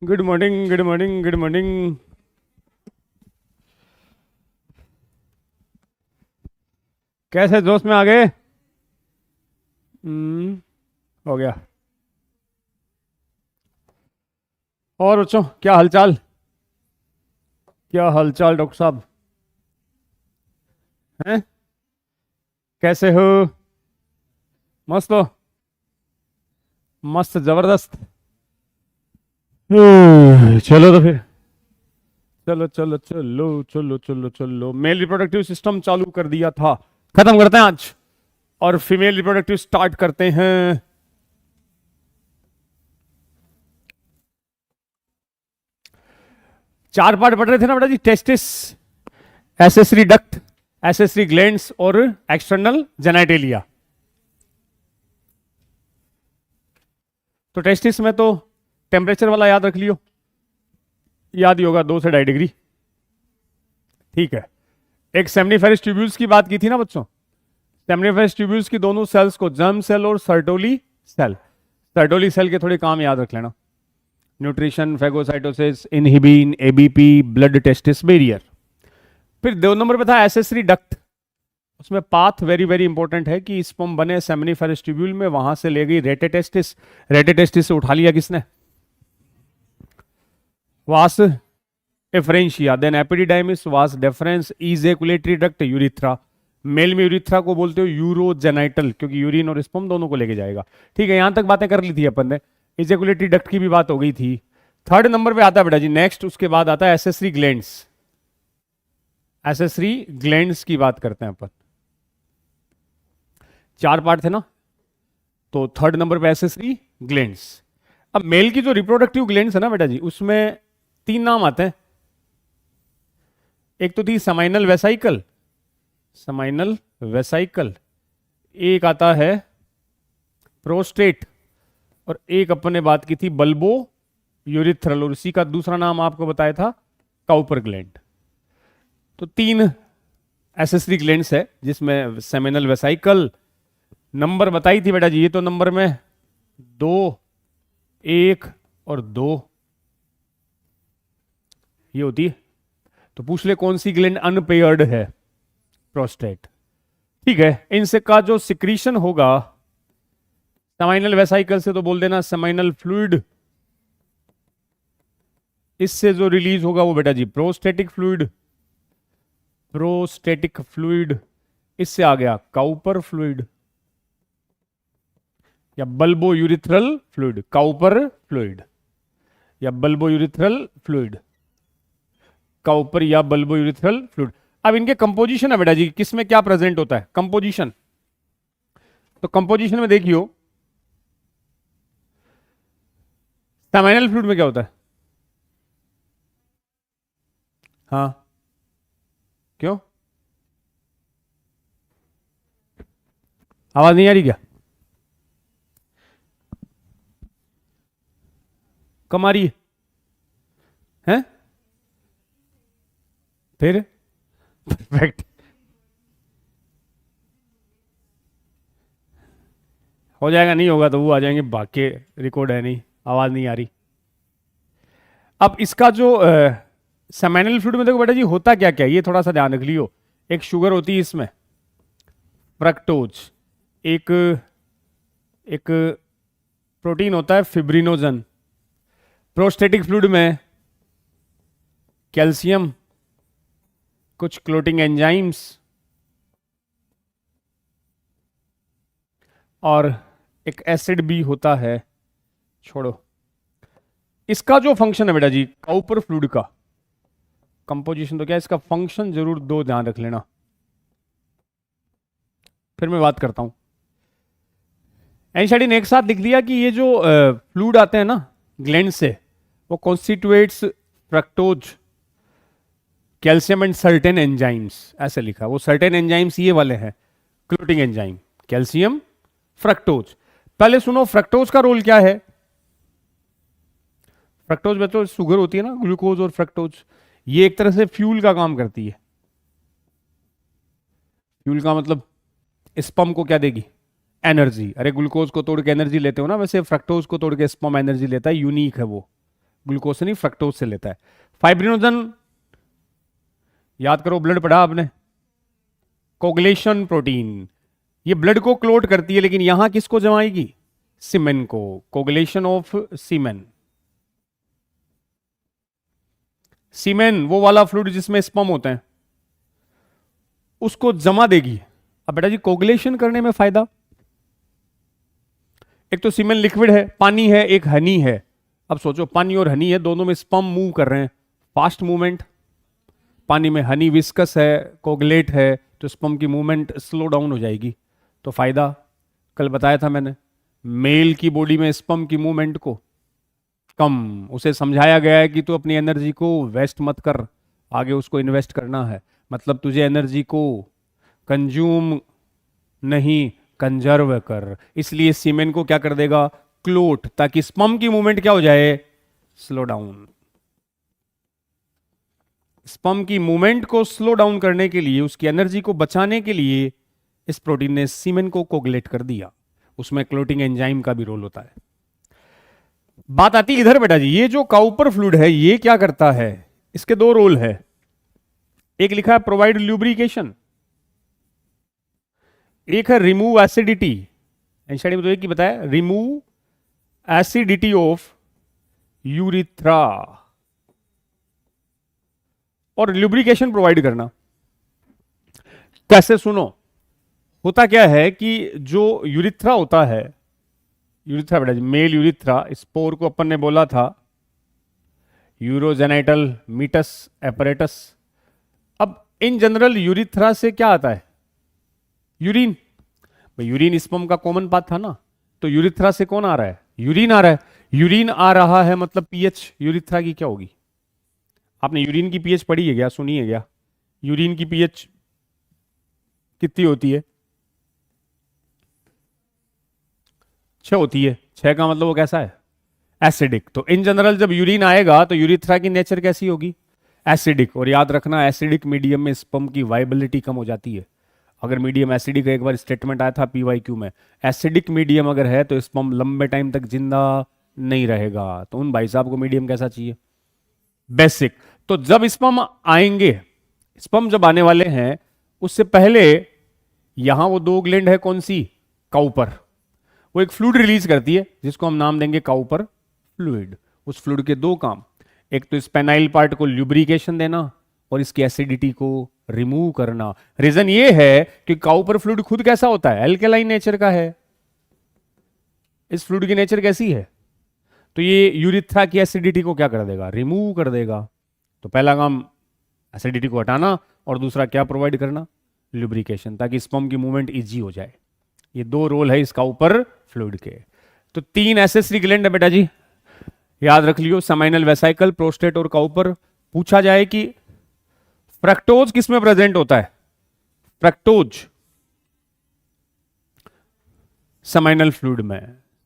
Good morning, good morning, good morning. कैसे दोस्त में आ गए? हो गया। और बच्चों, क्या हालचाल? क्या हालचाल डॉक्टर साहब? हैं? कैसे हो? मस्त हो? मस्त, जबरदस्त। चलो तो फिर, चलो चलो चलो चलो चलो चलो, मेल रिप्रोडक्टिव सिस्टम चालू कर दिया था, खत्म करते हैं आज। और फीमेल रिप्रोडक्टिव स्टार्ट करते हैं। चार पार्ट पढ़ रहे थे ना बेटा जी, testis, accessory duct, accessory glands और एक्सटर्नल जेनाइटेलिया। तो टेस्टिस में तो टेम्परेचर वाला याद रख लियो, याद ही होगा, 2 से 2.5 डिग्री। ठीक है। एक सेमनीफेरस ट्यूब्यूल्स की बात की थी ना बच्चों। सेमनीफेरस ट्यूब्यूल्स की दोनों सेल्स को जर्म सेल और सर्टोली सेल, सर्टोली सेल के थोड़े काम याद रख लेना। Nutrition, phagocytosis, inhibin, ABP, blood testis barrier. फिर 2 नंबर पे था एसेसरी डक्ट। उसमें पाथ वेरी वेरी इंपॉर्टेंट है कि स्पर्म बने सेमनीफेरस ट्यूब्यूल में, वहां से ले गई रेटेटेस्टिस, रेटेटेस्टिस से उठा लिया किसने? Vas efferentia, then epididymis, vas deferens, ejaculatory duct, urethra. Male में यूरिथ्रा को बोलते हो यूरोजेनाइटल, क्योंकि यूरिन और स्पर्म दोनों को लेके जाएगा। ठीक है, यहां तक बातें कर ली थी अपन ने, इजेकुलेटरी डक्ट की भी बात हो गई थी। 3rd नंबर पे आता है बेटा जी नेक्स्ट, उसके बाद आता है एसेसरी ग्लैंड्स। एसेसरी ग्लैंड्स की बात करते हैं अपन। 4 पार्ट थे ना, तो 3rd नंबर पे एसेसरी ग्लैंड्स। अब मेल की जो रिप्रोडक्टिव ग्लैंड्स है ना बेटा जी, उसमें 3 नाम आते हैं। एक तो थी समाइनल वेसाइकल, समाइनल वेसाइकल। एक आता है प्रोस्टेट, और एक अपन ने बात की थी बल्बो यूरिथ्रल, और इसी का दूसरा नाम आपको बताया था काउपर ग्लैंड। तो 3 एसेसरी ग्लैंड्स है, जिसमें सेमिनल वेसाइकल नंबर बताई थी बेटा जी, ये तो नंबर में 2, 1 और 2 ये होती है। तो पूछ ले कौन सी ग्लैंड अनपेयर्ड है? प्रोस्टेट। ठीक है, इनसे का जो सिक्रीशन होगा समाइनल वेसाइकल से, तो बोल देना समाइनल फ्लूइड। इससे जो रिलीज होगा वो बेटा जी प्रोस्टेटिक फ्लूइड, प्रोस्टेटिक फ्लूइड। इससे आ गया काउपर फ्लूइड या bulbo urethral fluid, Cowper fluid या बल्बो यूरिथ्रल फ्लूइड, काउपर या बल्बो यूरिथ्रल फ्लूइड। अब इनके कंपोजिशन है बेटा जी, किसमें क्या प्रेजेंट होता है कंपोजिशन। तो कंपोजिशन में देखियो, सेमाइनल फ्लूइड में क्या होता है? हाँ, क्यों? आवाज नहीं आ रही क्या? कम आ रही है? फिर परफेक्ट। हो जाएगा, नहीं होगा तो वो आ जाएंगे भाग के, रिकॉर्ड है नहीं, आवाज नहीं आ रही। अब इसका जो सेमाइनल फ्लूइड में देखो बेटा जी होता क्या क्या, ये थोड़ा सा ध्यान रख लियो। एक शुगर होती है इसमें, फ्रक्टोज। एक एक प्रोटीन होता है फिब्रिनोजन। प्रोस्टेटिक फ्लूइड में कैल्शियम, कुछ क्लोटिंग एंजाइम्स, और एक एसिड भी होता है। छोड़ो, इसका जो फंक्शन है बेटा जी काउपर फ्लूइड का, कंपोजिशन तो क्या है, इसका फंक्शन जरूर 2 ध्यान रख लेना, फिर मैं बात करता हूं। एनसीईआरटी ने एक साथ लिख दिया कि ये जो फ्लूइड आते हैं ना ग्लैंड से, वो constituents fructose, calcium and certain enzymes, ऐसे लिखा। वो सर्टेन एंजाइम्स ये वाले हैं, क्लोटिंग एंजाइम, कैल्शियम, फ्रक्टोज। पहले सुनो फ्रक्टोज का रोल क्या है। फ्रक्टोज बच्चों शुगर होती है ना, ग्लूकोज और फ्रक्टोज, ये एक तरह से फ्यूल का काम करती है। फ्यूल का मतलब स्पर्म को क्या देगी? एनर्जी। अरे ग्लूकोज को तोड़ के एनर्जी लेते हो ना, वैसे फ्रक्टोज को तोड़ के स्पर्म एनर्जी लेता है, यूनिक है वो, ग्लूकोज से नहीं, फ्रक्टोज से लेता है। फाइब्रिनोजन याद करो, ब्लड पढ़ा आपने, कोगुलेशन प्रोटीन, ये ब्लड को क्लोट करती है, लेकिन यहां किसको जमाएगी? सीमेन को, कोगुलेशन ऑफ सीमेन। सीमेन वो वाला फ्लूइड जिसमें स्पर्म होते हैं, उसको जमा देगी। अब बेटा जी कोगुलेशन करने में फायदा, एक तो सीमेन लिक्विड है, पानी है, एक हनी है। अब सोचो पानी और हनी है, दोनों में स्पर्म मूव कर रहे हैं, फास्ट मूवमेंट। पानी में हनी विस्कस है, कोगुलेट है, तो स्पर्म की मूवमेंट स्लो डाउन हो जाएगी। तो फायदा कल बताया था मैंने, मेल की बॉडी में स्पर्म की मूवमेंट को कम, उसे समझाया गया है कि तू अपनी एनर्जी को वेस्ट मत कर, आगे उसको इन्वेस्ट करना है। मतलब तुझे एनर्जी को कंज्यूम नहीं, कंजर्व कर। इसलिए सीमेन को क्या कर देगा? क्लोट, ताकि स्पर्म की मूवमेंट क्या हो जाए? Slow down. स्पर्म की मूवमेंट को स्लो डाउन करने के लिए, उसकी एनर्जी को बचाने के लिए इस प्रोटीन ने सीमेन को कोगुलेट कर दिया। उसमें क्लोटिंग एंजाइम का भी रोल होता है। बात आती है इधर बेटा जी, ये जो काउपर फ्लूइड है ये क्या करता है? इसके दो रोल है। एक लिखा है प्रोवाइड ल्यूब्रिकेशन, एक है रिमूव एसिडिटी। एनसीईआरटी में तो एक ही बताया, रिमूव एसिडिटी ऑफ यूरिथ्रा, और ल्यूब्रिकेशन प्रोवाइड करना। कैसे? सुनो, होता क्या है कि जो यूरिथ्रा होता है, यूरिथ्रा बेटा जी, मेल यूरिथ्रा, स्पोर को अपन ने बोला था यूरोजेनाइटल मीटस एपरेटस। अब इन जनरल यूरिथ्रा से क्या आता है? यूरिन। यूरिन स्पर्म का कॉमन पाथ था ना, तो यूरिथ्रा से कौन आ रहा है? यूरिन आ रहा है। यूरिन आ रहा है मतलब पीएच यूरिथ्रा की क्या होगी? आपने यूरिन की पीएच पढ़ी है क्या? सुनी है क्या? यूरिन की पीएच कितनी होती है? 6 होती है। 6 का मतलब वो कैसा है? एसिडिक। तो इन जनरल जब यूरिन आएगा तो यूरिथ्रा की नेचर कैसी होगी? एसिडिक। और याद रखना, एसिडिक मीडियम में स्पर्म की वाइबिलिटी कम हो जाती है। अगर मीडियम एसिडिक, एक बार स्टेटमेंट आया था पीवाईक्यू में, एसिडिक मीडियम अगर है तो स्पर्म लंबे टाइम तक जिंदा नहीं रहेगा। तो उन भाई साहब को मीडियम कैसा चाहिए? बेसिक। तो जब स्पर्म आएंगे, स्पर्म जब आने वाले हैं, उससे पहले यहां वो दो ग्लैंड है, कौन सी? काउपर। वो एक फ्लूइड रिलीज करती है जिसको हम नाम देंगे काउपर फ्लूइड। उस फ्लूइड के दो काम, एक तो स्पेनाइल पार्ट को ल्यूब्रिकेशन देना और इसकी एसिडिटी को रिमूव करना। रीजन ये है कि काउपर फ्लूइड खुद कैसा होता है? एल्केलाइन नेचर का है। इस फ्लूइड की नेचर कैसी है? तो ये यूरिथ्रा की एसिडिटी को क्या कर देगा? रिमूव कर देगा। तो पहला काम एसिडिटी को हटाना, और दूसरा क्या प्रोवाइड करना? ल्यूब्रिकेशन, ताकि स्पर्म की मूवमेंट इजी हो जाए। ये दो रोल है इसका ऊपर फ्लूइड के। तो 3 एसेसरी ग्लैंड है बेटा जी, याद रख लियो, सेमाइनल वेसाइकल, प्रोस्टेट और काउपर। पूछा जाए कि फ्रक्टोज किस में प्रेजेंट होता है? फ्रक्टोज सेमाइनल फ्लूइड में,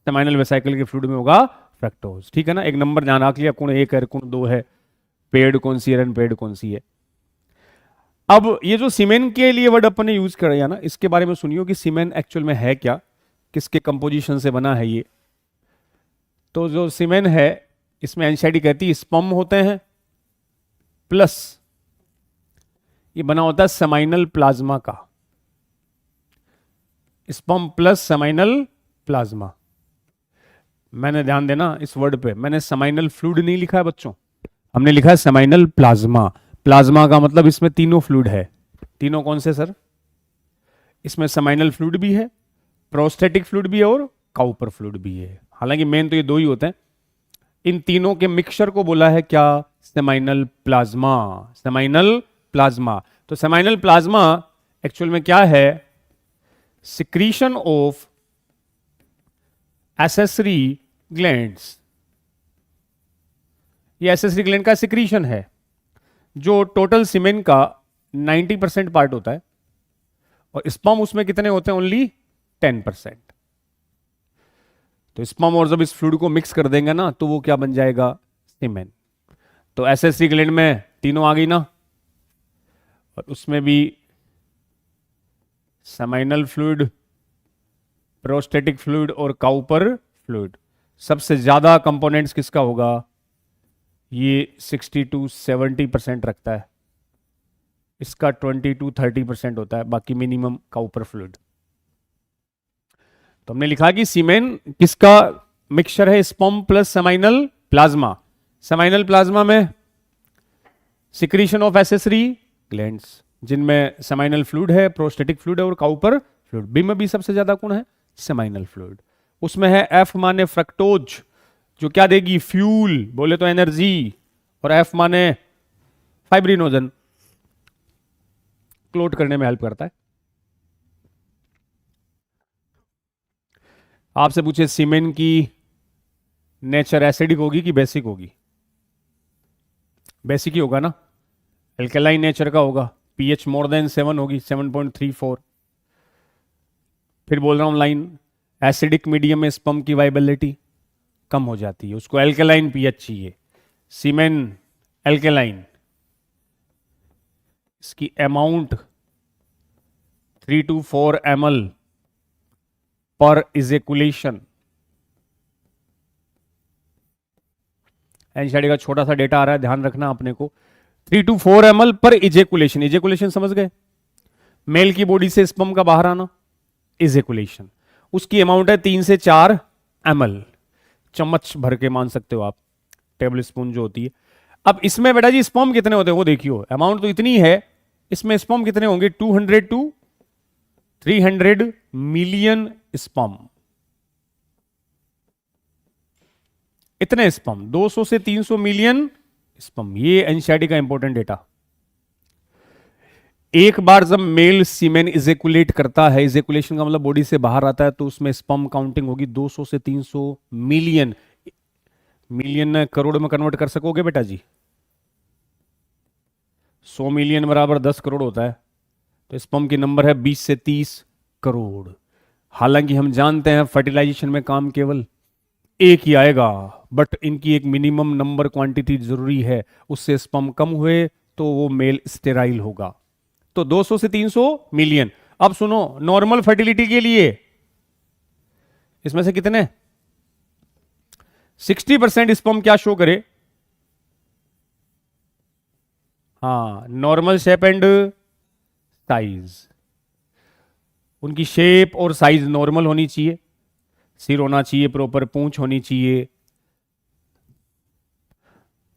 सेमाइनल वेसाइकल के फ्लूइड में होगा फ्रक्टोज। ठीक है ना? एक नंबर ध्यान रख लिया, कौन 1 है कौन 2 है, पेड कौन सी है, अनपेड कौन सी है। अब ये जो सीमेन के लिए वर्ड अपन ने यूज कर ना, इसके बारे में सुनियो कि सीमेन एक्चुअल में है क्या, किसके कंपोजिशन से बना है ये। तो जो सीमेन है, इसमें एनसीईआरटी कहती है स्पर्म होते हैं प्लस ये बना होता है सेमाइनल प्लाज्मा का। Sperm plus seminal plasma. मैंने ध्यान देना इस वर्ड पे, मैंने सेमाइनल फ्लूइड नहीं लिखा है बच्चों, हमने लिखा है सेमाइनल प्लाज्मा। प्लाज्मा का मतलब इसमें तीनों फ्लूइड है। तीनों कौन से सर? इसमें सेमाइनल फ्लूइड भी है, प्रोस्टेटिक फ्लूइड भी है और काउपर फ्लूइड भी है। हालांकि मेन तो ये दो ही होते हैं। इन तीनों के मिक्सचर को बोला है क्या? Seminal plasma. Seminal plasma. तो सेमाइनल प्लाज्मा एक्चुअल में क्या है? Secretion of accessory glands. ये एसेसरी ग्लैंड का सिक्रीशन है, जो टोटल सीमेन का 90% पार्ट होता है, और स्पर्म उसमें कितने होते हैं? ओनली 10%। तो स्पर्म और जब इस फ्लूइड को मिक्स कर देंगे ना, तो वो क्या बन जाएगा? सीमेन। तो एसेसरी ग्लैंड में तीनों आ गई ना, और उसमें भी सेमाइनल फ्लूइड, प्रोस्टेटिक फ्लूइड और काउपर फ्लूइड। सबसे ज्यादा कंपोनेंट्स किसका होगा? ये 60 to 70% रखता है, इसका 20 to 30% होता है, बाकी मिनिमम काउपर फ्लूइड। तो हमने लिखा कि सीमेन किसका मिक्सचर है? Sperm plus seminal plasma. Seminal plasma में सिक्रीशन ऑफ एसेसरी ग्लैंड्स, जिनमें सेमाइनल फ्लूइड है, प्रोस्टेटिक फ्लूइड है और काउपर फ्लूइड। बी में भी सबसे ज्यादा कौन है? Seminal fluid. उसमें है एफ माने फ्रक्टोज, जो क्या देगी? फ्यूल, बोले तो एनर्जी, और एफ माने फाइब्रिनोजन, क्लोट करने में हेल्प करता है। आपसे पूछे सीमेन की नेचर एसिडिक होगी कि बेसिक होगी? बेसिक ही होगा ना, एल्केलाइन नेचर का होगा, पीएच मोर देन 7 होगी, 7.34। फिर बोल रहा हूं लाइन, एसिडिक मीडियम में स्पर्म की वाइबिलिटी कम हो जाती है, उसको एल्केलाइन पीएच चाहिए। सीमेन एल्केलाइन, इसकी अमाउंट 3 to 4 ml पर इजेकुलेशन। एनसीईआरटी का छोटा सा डेटा आ रहा है, ध्यान रखना अपने को। 3 to 4 ml पर इजेकुलेशन। इजेकुलेशन समझ गए? मेल की बॉडी से स्पर्म का बाहर आना, इजेकुलेशन। उसकी अमाउंट है 3 से 4 ml, चम्मच भर के मान सकते हो आप, टेबल स्पून जो होती है। अब इसमें बेटा जी स्पर्म कितने होते हैं वो देखियो, अमाउंट तो इतनी है, इसमें स्पर्म कितने होंगे? 200 to 300 मिलियन स्पर्म। इतने स्पर्म, 200 से 300 मिलियन स्पर्म। ये एनसीईआरटी का इंपॉर्टेंट डेटा। एक बार जब मेल सीमेन इजेकुलेट करता है, इजेकुलेशन का मतलब बॉडी से बाहर आता है, तो उसमें स्पर्म काउंटिंग होगी 200 से 300 मिलियन। मिलियन करोड़ में कन्वर्ट कर सकोगे बेटा जी? 100 मिलियन बराबर 10 करोड़ होता है, तो स्पर्म की नंबर है 20 से 30 करोड़। हालांकि हम जानते हैं फर्टिलाइजेशन में काम केवल एक ही आएगा, बट इनकी एक मिनिमम नंबर क्वांटिटी जरूरी है, उससे स्पर्म कम हुए तो वो मेल स्टेराइल होगा। तो 200 से 300 मिलियन। अब सुनो, नॉर्मल फर्टिलिटी के लिए इसमें से कितने? 60% स्पर्म क्या शो करे? हाँ, नॉर्मल शेप एंड साइज। उनकी शेप और साइज नॉर्मल होनी चाहिए, सिर होना चाहिए प्रॉपर, पूंछ होनी चाहिए,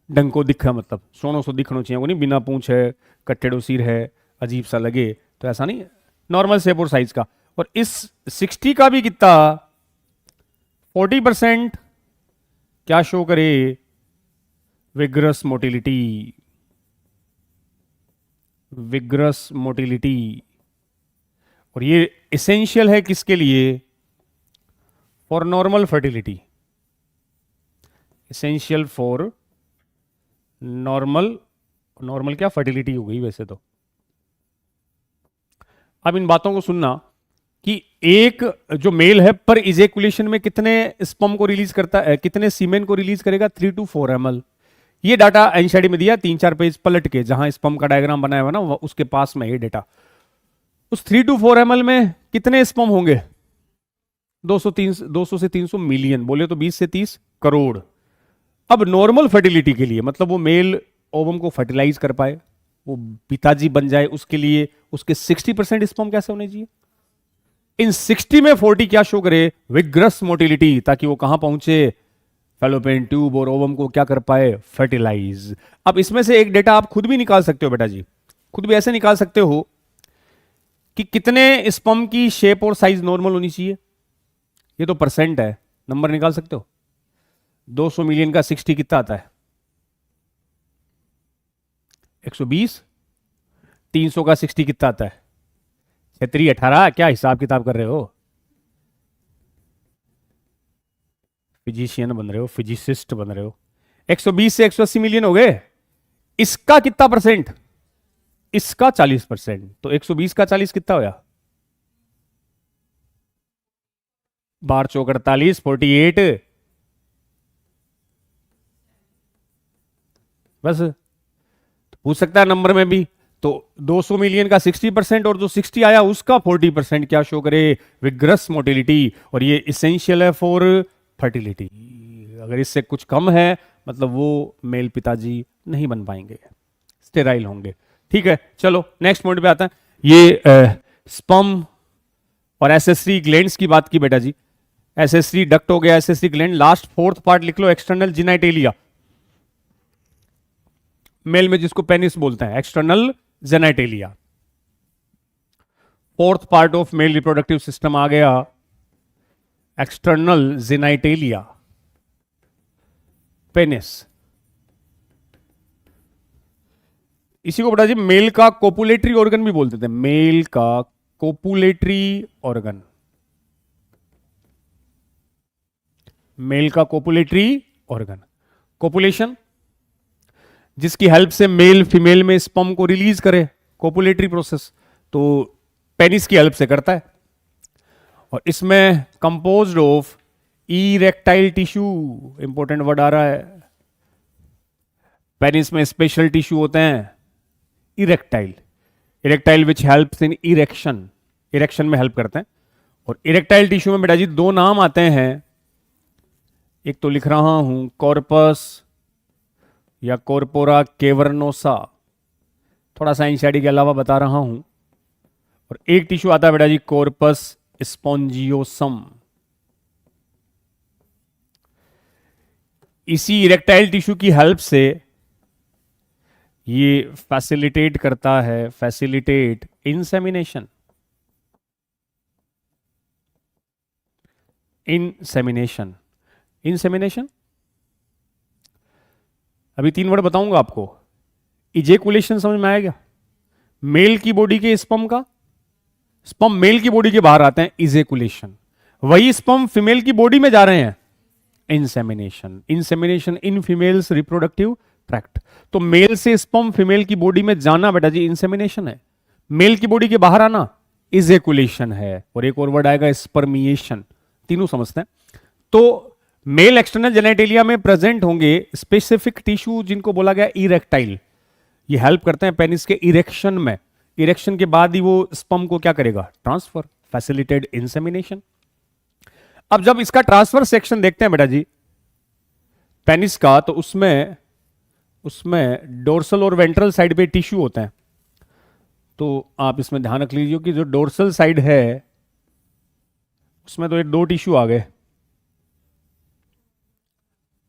डंको दिखा मतलब सोनो सो दिखना चाहिए, वो नहीं बिना पूंछ है, कट्टेड़ो सिर है, अजीब सा लगे, तो ऐसा नहीं, नॉर्मल शेप और साइज का। और इस 60 का भी कितना? 40% क्या शो करे? Vigorous motility. Vigorous motility. और ये एसेंशियल है किसके लिए? For normal fertility. Essential for normal, normal क्या फर्टिलिटी हो गई वैसे तो। अब इन बातों को सुनना कि एक जो मेल है पर इजेकुलेशन में कितने स्पर्म को रिलीज करता है, कितने सीमेन को रिलीज करेगा? 3 to 4 ml। ये डाटा एनसीईआरटी में दिया, 3-4 पेज पलट के, जहां स्पर्म का डायग्राम बनाया हुआ ना उसके पास में ये डेटा। उस 3 to 4 ml में कितने स्पर्म होंगे? 200 से 300 मिलियन, बोले तो 20 से 30 करोड़। अब नॉर्मल फर्टिलिटी के लिए, मतलब वो मेल ओवम को फर्टिलाइज कर पाए, वो पिताजी बन जाए, उसके लिए उसके 60% स्पर्म कैसे होने चाहिए? इन 60 में 40 क्या शो करे? विग्रस मोटिलिटी, ताकि वो कहां पहुंचे? फैलोपियन ट्यूब और ओवम को क्या कर पाए? फर्टिलाइज। अब इसमें से एक डेटा आप खुद भी निकाल सकते हो बेटा जी, खुद भी ऐसे निकाल सकते हो कि कितने स्पर्म की शेप और साइज नॉर्मल होनी चाहिए। ये तो परसेंट है, नंबर निकाल सकते हो। 200 मिलियन का 60 कितना आता है? 120। 300 का 60 कितना आता है? 18। क्या हिसाब किताब कर रहे हो? फिजिशियन बन रहे हो, फिजिसिस्ट बन रहे हो। 120 से 180 मिलियन हो गए। इसका कितना परसेंट? इसका 40%। तो 120 का 40 कितना होया? 12 चौक 48, 48। बस पूछ सकता है नंबर में भी। तो 200 मिलियन का 60% और जो 60 आया उसका 40% क्या शो करे? Vigorous motility. और ये इसेंशियल है फॉर फर्टिलिटी। अगर इससे कुछ कम है मतलब वो मेल पिताजी नहीं बन पाएंगे, स्टेराइल होंगे। ठीक है, चलो नेक्स्ट पॉइंट पे आता है। ये स्पर्म और एसेसरी ग्लैंड्स की बात की बेटा जी। एसेसरी डक्ट हो गया, accessory gland, last fourth part लिख लो, एक्सटर्नल जेनाइटेलिया, मेल में जिसको पेनिस बोलते हैं, external genitalia. Fourth part of male reproductive system आ गया एक्सटर्नल जेनाइटेलिया, पेनिस। इसी को बेटा जी मेल का कोपुलेटरी ऑर्गन भी बोलते थे, मेल का कोपुलेटरी ऑर्गन, मेल का कोपुलेटरी ऑर्गन। कोपुलेशन जिसकी हेल्प से मेल फीमेल में स्पर्म को रिलीज करे, कोपुलेटरी प्रोसेस, तो पेनिस की हेल्प से करता है। और इसमें composed of erectile tissue, important word आ रहा है, पेनिस में स्पेशल टिश्यू होते हैं erectile, erectile which helps in erection, erection में हेल्प करते हैं। और इरेक्टाइल टिश्यू में बेटा जी दो नाम आते हैं, एक तो लिख रहा हूं कॉर्पस या कॉर्पोरा केवर्नोसा, थोड़ा सा एनसीईआरटी के अलावा बता रहा हूं। और एक टिश्यू आता है बेटा जी कॉर्पस स्पॉन्जियोसम। इसी इरेक्टाइल टिश्यू की हेल्प से ये फैसिलिटेट करता है, फैसिलिटेट इंसेमिनेशन, इंसेमिनेशन, इंसेमिनेशन। अभी 3 वर्ड बताऊंगा आपको। इजेकुलेशन समझ में आएगा, मेल की बॉडी के स्पर्म का, स्पर्म मेल की बॉडी के बाहर आते हैं, इजेकुलेशन। वही स्पर्म फीमेल की बॉडी में जा रहे हैं, insemination. Insemination in females reproductive tract. तो मेल से स्पर्म फीमेल की बॉडी में जाना बेटा जी इंसेमिनेशन है, मेल की बॉडी के बाहर आना इजेकुलेशन है। और एक और वर्ड आएगा स्पर्मिएशन, तीनों समझते हैं। तो मेल एक्सटर्नल जेनेटेलिया में प्रेजेंट होंगे स्पेसिफिक टिश्यू जिनको बोला गया इरेक्टाइल, ये हेल्प करते हैं पेनिस के इरेक्शन में। इरेक्शन के बाद ही वो स्पर्म को क्या करेगा, ट्रांसफर, फैसिलिटेड इंसेमिनेशन। अब जब इसका ट्रांसफर सेक्शन देखते हैं बेटा जी पेनिस का, तो उसमें डोर्सल और वेंट्रल साइड पे टिश्यू होते हैं। तो आप इसमें ध्यान रख लीजिए कि जो डोर्सल साइड है उसमें तो ये 2 टिश्यू आ गए,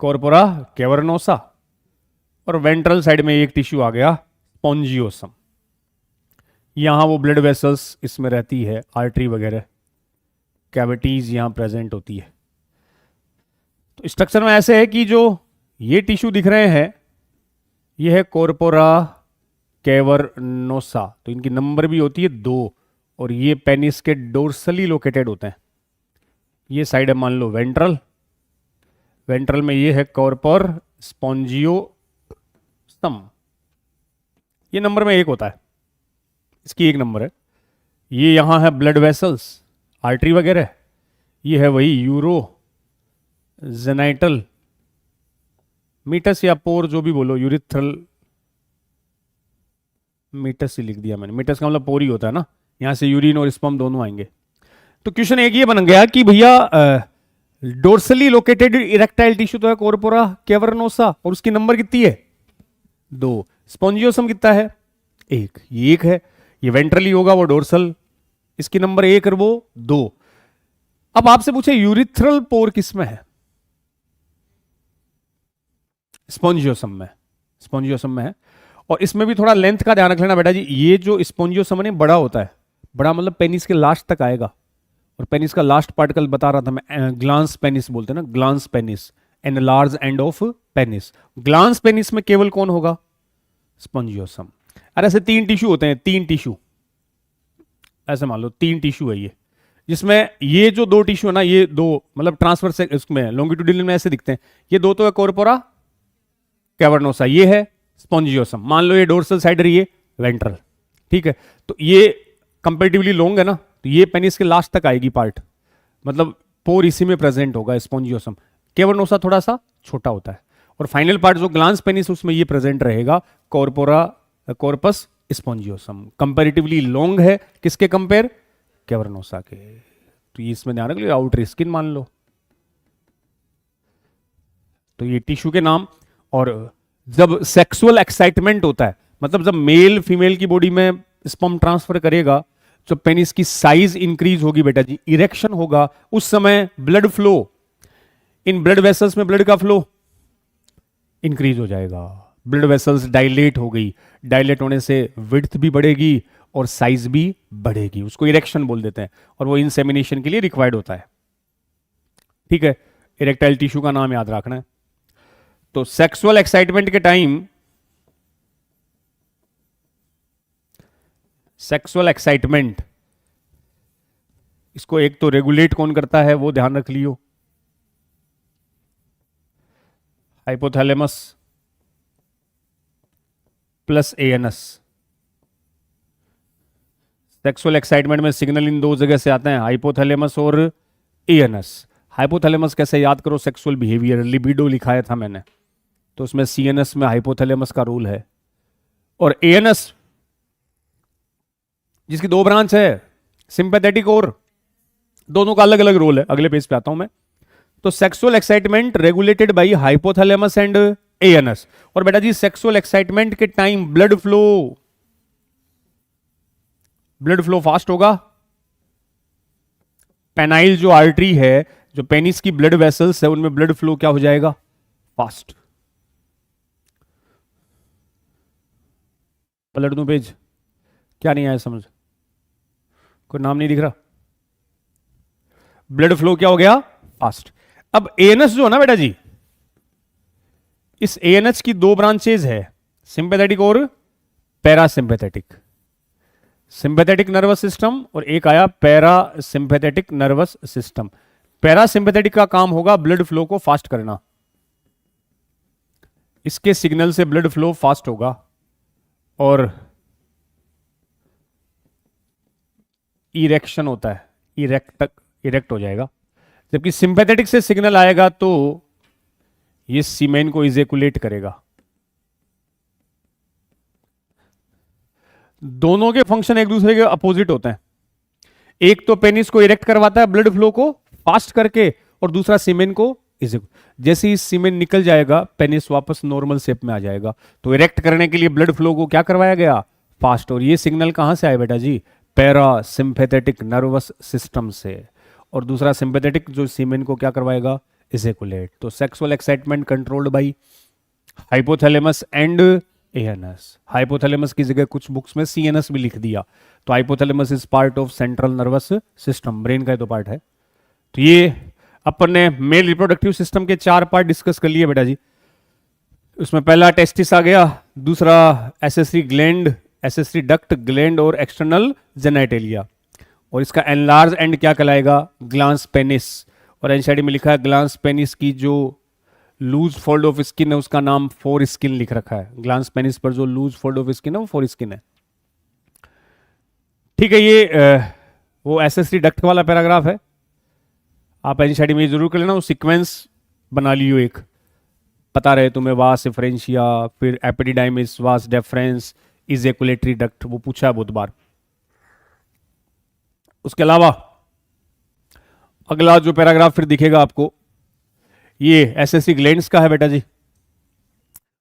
कॉर्पोरा केवर्नोसा, और वेंट्रल साइड में एक टिश्यू आ गया स्पॉन्जियोसम। यहां वो ब्लड वेसल्स इसमें रहती है, आर्टरी वगैरह कैविटीज यहां प्रेजेंट होती है। तो स्ट्रक्चर में ऐसे है कि जो ये टिश्यू दिख रहे हैं ये है कॉर्पोरा केवर्नोसा, तो इनकी नंबर भी होती है 2, और ये पेनिस के डोर्सली लोकेटेड होते हैं। ये साइड है मान लो वेंट्रल, वेंट्रल में ये है कॉर्पर स्पॉन्जियोसम, ये नंबर में 1 होता है, इसकी 1 नंबर है। ये यहां है ब्लड वेसल्स, आर्टरी वगैरह, ये है वही यूरो जेनाइटल मीटस या पोर जो भी बोलो, यूरिथ्रल मीटस ही लिख दिया मैंने, मीटस का मतलब पोर ही होता है ना, यहां से यूरिन और स्पर्म दोनों आएंगे। तो क्वेश्चन एक ये बन गया कि भैया डोर्सली लोकेटेड इरेक्टाइल टिश्यू तो है कॉर्पोरा केवर्नोसा, और उसकी नंबर कितनी है 2। स्पॉन्जियोसम कितना है 1, ये 1 है, ये वेंट्रली होगा वो डोर्सल, इसकी नंबर 1 और वो 2। अब आपसे पूछे यूरिथ्रल पोर किसमें है, स्पॉन्जियोसम में, स्पॉन्जियोसम में है। और इसमें भी थोड़ा लेंथ का ध्यान रख लेना बेटा जी, ये जो स्पॉन्जियोसम है बड़ा होता है, बड़ा मतलब पेनिस के लास्ट तक आएगा, और पेनिस का लास्ट पार्ट कल बता रहा था मैं, ग्लांस पेनिस बोलते हैं ना, glans penis, and large end of penis. Glans penis में केवल कौन होगा, स्पॉन्जियोसम। अरे ऐसे 3 टिश्यू होते हैं, 3 टिश्यू, ऐसे मान लो 3 टिश्यू है ये, जिसमें ये जो 2 टिश्यू है ना, ये 2 मतलब ट्रांसफर से इसमें लॉन्गिट्यूडिनल में ऐसे दिखते हैं, ये 2 तो है कॉर्पोरा कैवर्नोसा, ये है स्पॉन्जियोसम। मान लो ये डोर्सल साइड रही है वेंट्रल, ठीक है, तो ये कंपेरेटिवली लॉन्ग है ना, तो ये पेनिस के लास्ट तक आएगी पार्ट, मतलब पोर इसी में प्रेजेंट होगा स्पॉन्जियोसम। केवर्नोसा थोड़ा सा छोटा होता है, और फाइनल पार्ट जो ग्लांस पेनिस उसमें ये प्रेजेंट रहेगा corpora corpus spongiosum. Comparatively long है, किसके कंपेयर, कैवर्नोसा के। तो ये इसमें ध्यान रख लो, आउटर स्किन मान लो। तो ये टिश्यू के नाम, और जब सेक्सुअल एक्साइटमेंट होता है, मतलब जब मेल फीमेल की बॉडी में स्पर्म ट्रांसफर करेगा, जो पेनिस की साइज इंक्रीज होगी बेटा जी, इरेक्शन होगा, उस समय blood flow, in blood vessels में ब्लड का फ्लो इंक्रीज हो जाएगा। ब्लड वेसल्स डायलेट हो गई, डायलेट होने से विड्थ भी बढ़ेगी और साइज भी बढ़ेगी, उसको इरेक्शन बोल देते हैं, और वो इंसेमिनेशन के लिए रिक्वायर्ड होता है। ठीक है, इरेक्टाइल टिश्यू का नाम याद रखना है। तो सेक्सुअल एक्साइटमेंट के टाइम, सेक्सुअल एक्साइटमेंट, इसको एक तो रेगुलेट कौन करता है वो ध्यान रख लियो, hypothalamus plus ANS. Sexual excitement में सिग्नल इन दो जगह से आते हैं, हाइपोथैलेमस और एएनएस। हाइपोथैलेमस कैसे याद करो, सेक्सुअल बिहेवियर, लिबिडो लिखाया था मैंने, तो उसमें सीएनएस में हाइपोथैलेमस का रोल है। और एएनएस जिसकी दो ब्रांच है, सिंपैथेटिक, और दोनों का अलग अलग रोल है, अगले पेज पे आता हूं मैं। तो sexual excitement regulated by hypothalamus and ANS. और बेटा जी सेक्सुअल एक्साइटमेंट के टाइम ब्लड फ्लो फास्ट होगा। पेनाइल जो आर्टरी है, जो पेनिस की ब्लड वेसल्स है, उनमें ब्लड फ्लो क्या हो जाएगा, फास्ट। पलट दूं पेज, क्या नहीं आया समझ, कोई नाम नहीं दिख रहा, ब्लड फ्लो क्या हो गया, फास्ट। अब एएनएस जो है ना बेटा जी, इस एएनएस की दो ब्रांचेज है, सिंपैथेटिक और पैरासिंपैथेटिक। सिंपैथेटिक नर्वस सिस्टम और एक आया पैरासिंपैथेटिक नर्वस सिस्टम। पैरासिंपैथेटिक का काम होगा ब्लड फ्लो को फास्ट करना, इसके सिग्नल से ब्लड फ्लो फास्ट होगा और इरेक्शन होता है, इरेक्ट हो जाएगा। जबकि सिंपैथेटिक से सिग्नल आएगा तो ये सीमेन को इजेकुलेट करेगा। दोनों के फंक्शन एक दूसरे के अपोजिट होते हैं, एक तो पेनिस को इरेक्ट करवाता है ब्लड फ्लो को फास्ट करके, और दूसरा सीमेन को जैसे ही सीमेन निकल जाएगा पेनिस वापस नॉर्मल शेप में आ जाएगा। तो इरेक्ट करने के लिए ब्लड फ्लो को क्या करवाया गया, फास्ट। और ये सिग्नल कहां से आए बेटा जी, पैरासिम्पैथेटिक नर्वस सिस्टम से, और दूसरा सिंपैथेटिक जो सीमेन को क्या करवाएगा, इजेकुलेट। तो sexual excitement controlled by hypothalamus and ANS. Hypothalamus की जगह कुछ बुक्स में सीएनएस भी लिख दिया, तो hypothalamus is part of central nervous system, brain का तो पार्ट है। तो ये अपन ने मेल रिप्रोडक्टिव सिस्टम के 4 पार्ट डिस्कस कर लिए बेटा जी। उसमें पहला टेस्टिस आ गया, दूसरा accessory gland, accessory duct, gland और एक्सटर्नल जेनिटलिया, और इसका एनलार्ज एंड क्या कहलाएगा, ग्लांस पेनिस। और एनसीईआरटी में लिखा है ग्लांस पेनिस की जो लूज फोल्ड ऑफ स्किन है उसका नाम फोर स्किन लिख रखा है। ग्लांस पेनिस पर जो लूज फोल्ड ऑफ स्किन है वो फोर स्किन है। ठीक है, ये वो एसेसरी डक्ट वाला पैराग्राफ है, आप एनसीईआरटी में जरूर कर लेना, वो सीक्वेंस बना लियो, एक पता रहे तुम्हें, वास एफरेंशिया, फिर epididymis, vas deferens, ejaculatory duct, वो पूछा है बहुत बार। उसके अलावा अगला जो पैराग्राफ फिर दिखेगा आपको, ये एसेसरी ग्लैंड्स का है बेटा जी।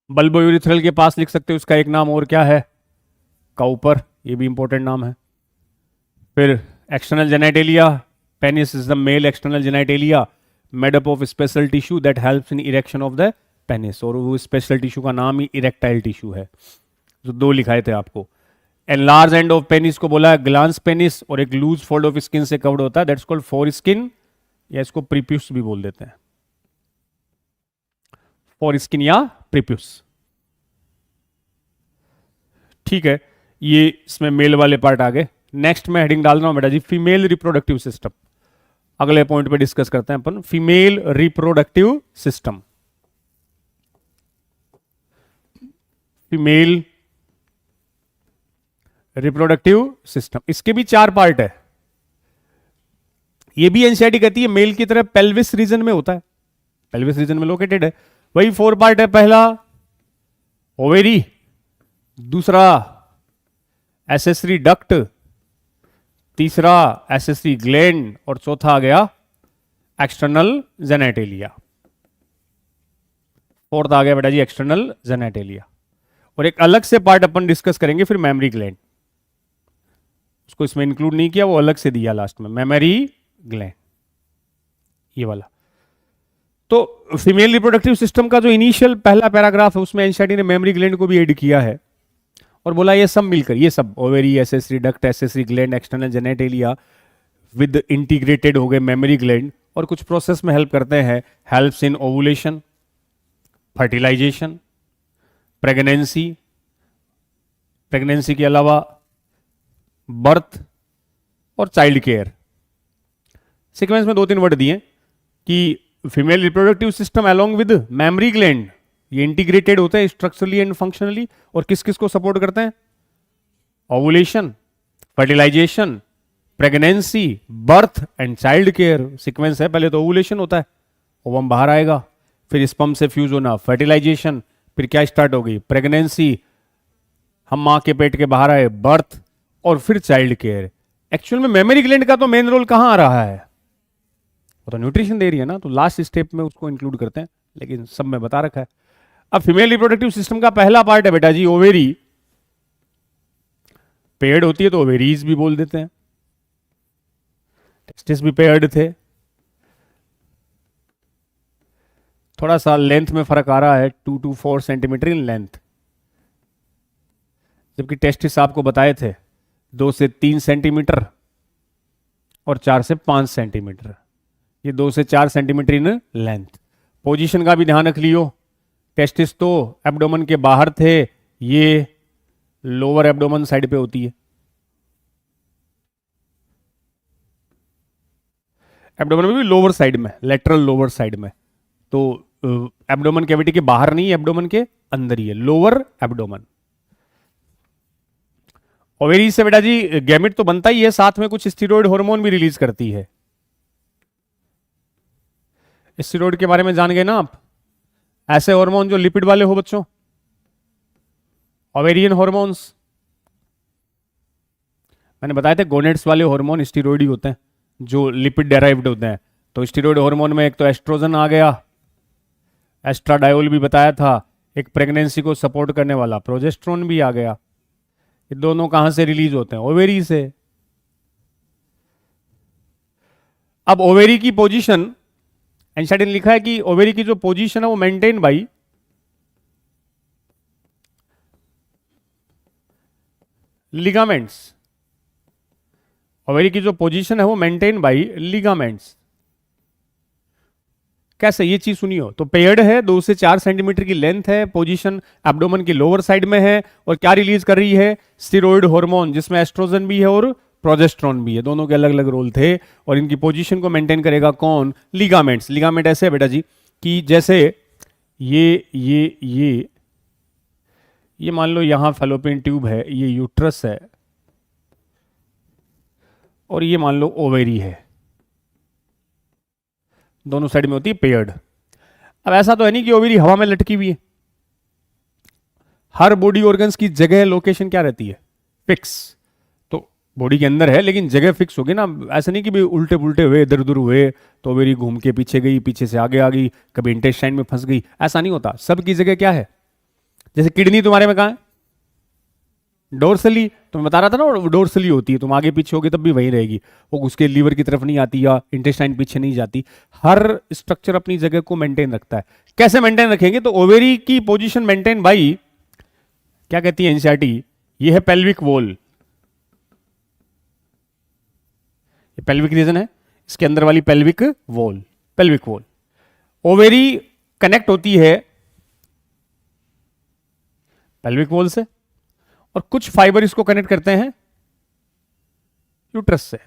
बल्बोयूरिथ्रल के पास लिख सकते हो, उसका एक नाम और क्या है, काउपर, ये भी इंपॉर्टेंट नाम है। फिर external genitalia, penis is the male external genitalia made up of special tissue that helps in erection of the penis, और वो स्पेशल टिश्यू का नाम ही इरेक्टाइल टिश्यू है, जो 2 लिखाए थे आपको। एनलार्ज एंड ऑफ पेनिस को बोला है ग्लांस पेनिस, और एक लूज फोल्ड ऑफ स्किन से कवर्ड होता है, दैट्स कॉल्ड फोर स्किन, या इसको प्रीप्यूस भी बोल देते हैं, फोर स्किन या प्रीप्यूस। ठीक है, ये इसमें मेल वाले पार्ट आ गए। नेक्स्ट में हेडिंग डाल रहा हूं बेटा जी, फीमेल रिप्रोडक्टिव सिस्टम। अगले पॉइंट पे डिस्कस करते हैं अपन female reproductive system. Female reproductive system, इसके भी 4 पार्ट है। ये भी एनसीईआरटी कहती है मेल की तरह पेल्विस रीजन में होता है, पेल्विस रीजन में लोकेटेड है। वही 4 पार्ट है, पहला ओवेरी, दूसरा एसेसरी डक्ट, तीसरा एसेसरी ग्लैंड, और चौथा आ गया एक्सटर्नल जेनिटलिया। फोर्थ आ गया बेटा जी एक्सटर्नल जेनेटेलिया। और एक अलग से पार्ट अपन डिस्कस करेंगे फिर मेमरी ग्लैंड, उसको इसमें इंक्लूड नहीं किया, वो अलग से दिया लास्ट में, मेमरी ग्लैंड ये वाला। तो फीमेल रिप्रोडक्टिव सिस्टम का जो इनिशियल पहला पैराग्राफ है उसमें एनसीईआरटी ने मेमरी ग्लैंड को भी ऐड किया है और बोला ये सब मिलकर, ये सब ovary, accessory duct, accessory gland, external genitalia with integrated हो गए मेमरी ग्लैंड, और कुछ प्रोसेस में हेल्प करते हैं, helps in ovulation, fertilisation, pregnancy, pregnancy के अलावा बर्थ और चाइल्ड केयर। सीक्वेंस में 2-3 वर्ड दिए कि female reproductive system along with mammary gland, ये इंटीग्रेटेड होते हैं स्ट्रक्चरली एंड फंक्शनली, और किस किस को सपोर्ट करते हैं, ovulation, fertilisation, pregnancy, birth and child care. Sequence है, पहले तो ओवुलेशन होता है, ओवम बाहर आएगा, फिर स्पर्म से फ्यूज होना, फर्टिलाइजेशन, फिर क्या स्टार्ट हो गई, प्रेगनेंसी, हम मां के पेट के बाहर आए, बर्थ, और फिर चाइल्ड केयर। एक्चुअल में मेमरी ग्लैंड का तो मेन रोल कहां आ रहा है, वो तो न्यूट्रिशन दे रही है ना, तो लास्ट स्टेप में उसको इंक्लूड करते हैं, लेकिन सब में बता रखा है। अब फीमेल रिप्रोडक्टिव सिस्टम का पहला पार्ट है बेटा जी ओवेरी, पेयर्ड होती है तो ओवेरीज भी बोल देते हैं, टेस्टिस भी पेयर्ड थे। थोड़ा सा लेंथ में फर्क आ रहा है, 2 to 4 सेंटीमीटर इन लेंथ, जबकि टेस्टिस आपको बताए थे 2 से 3 सेंटीमीटर और 4 से 5 सेंटीमीटर, ये 2 से 4 सेंटीमीटर इन लेंथ। पोजीशन का भी ध्यान रख लियो, टेस्टिस तो एब्डोमेन के बाहर थे, ये लोअर एब्डोमेन साइड पे होती है, एब्डोमेन में भी लोअर साइड में, लेटरल लोअर साइड में, तो एब्डोमेन कैविटी के बाहर नहीं, एब्डोमेन के अंदर ही है, लोअर एब्डोमेन। ओवेरी से बेटा जी गैमेट तो बनता ही है, साथ में कुछ स्टीरॉयड हार्मोन भी रिलीज करती है। स्टीरॉयड के बारे में जान गए ना आप, ऐसे हार्मोन जो लिपिड वाले हो बच्चों, ओवेरियन हार्मोन्स, मैंने बताया थे गोनेड्स वाले हार्मोन स्टीरॉयड ही होते हैं जो लिपिड डेराइव्ड होते हैं। तो स्टीरॉयड हार्मोन में एक तो एस्ट्रोजन आ गया, एस्ट्राडायोल भी बताया था, एक प्रेगनेंसी को सपोर्ट करने वाला प्रोजेस्टेरोन भी आ गया। ये दोनों कहां से रिलीज होते हैं, ओवेरी से। अब ओवेरी की पोजीशन, एनसीईआरटी ने लिखा है कि ओवेरी की जो पोजीशन है वो मेंटेन बाई लिगामेंट्स, ओवेरी की जो पोजीशन है वो मेंटेन बाई लिगामेंट्स। कैसे, ये चीज सुनियो, तो पेयर्ड है, 2 से 4 सेंटीमीटर की लेंथ है, पोजीशन एब्डोमेन की लोअर साइड में है, और क्या रिलीज कर रही है, स्टीरॉयड हार्मोन, जिसमें एस्ट्रोजन भी है और प्रोजेस्टेरोन भी है, दोनों के अलग अलग रोल थे। और इनकी पोजीशन को मेंटेन करेगा कौन, लिगामेंट्स। लिगामेंट ऐसे है बेटा जी कि जैसे ये मान लो यहां फैलोपियन ट्यूब है, ये यूट्रस है, और ये मान लो ओवेरी है, दोनों साइड में होती है पेयर्ड। अब ऐसा तो है नहीं कि ओवेरी हवा में लटकी हुई है, हर बॉडी ऑर्गन्स की जगह लोकेशन क्या रहती है, फिक्स। तो बॉडी के अंदर है लेकिन जगह फिक्स होगी ना, ऐसा नहीं कि भी उल्टे पुल्टे हुए, इधर उधर हुए तो ओवेरी घूम के पीछे गई, पीछे से आगे आ गई, कभी इंटेस्टाइन में फंस गई, ऐसा नहीं होता। सबकी जगह क्या है, जैसे किडनी तुम्हारे में कहां है, डोर्सली, तो मैं बता रहा था ना डोर्सली होती है, तुम आगे पीछे होगी तब भी वहीं रहेगी, वो उसके लीवर की तरफ नहीं आती या इंटेस्टाइन पीछे नहीं जाती। हर स्ट्रक्चर अपनी जगह को मेंटेन रखता है। कैसे मेंटेन रखेंगे, तो ओवेरी की पोजीशन मेंटेन बाई, क्या कहती है एनसीईआरटी, ये है पेल्विक वॉल, ये पेल्विक रीजन है, इसके अंदर वाली pelvic wall, pelvic wall. Ovary connect होती है पेल्विक वॉल से, और कुछ फाइबर इसको कनेक्ट करते हैं यूट्रस से।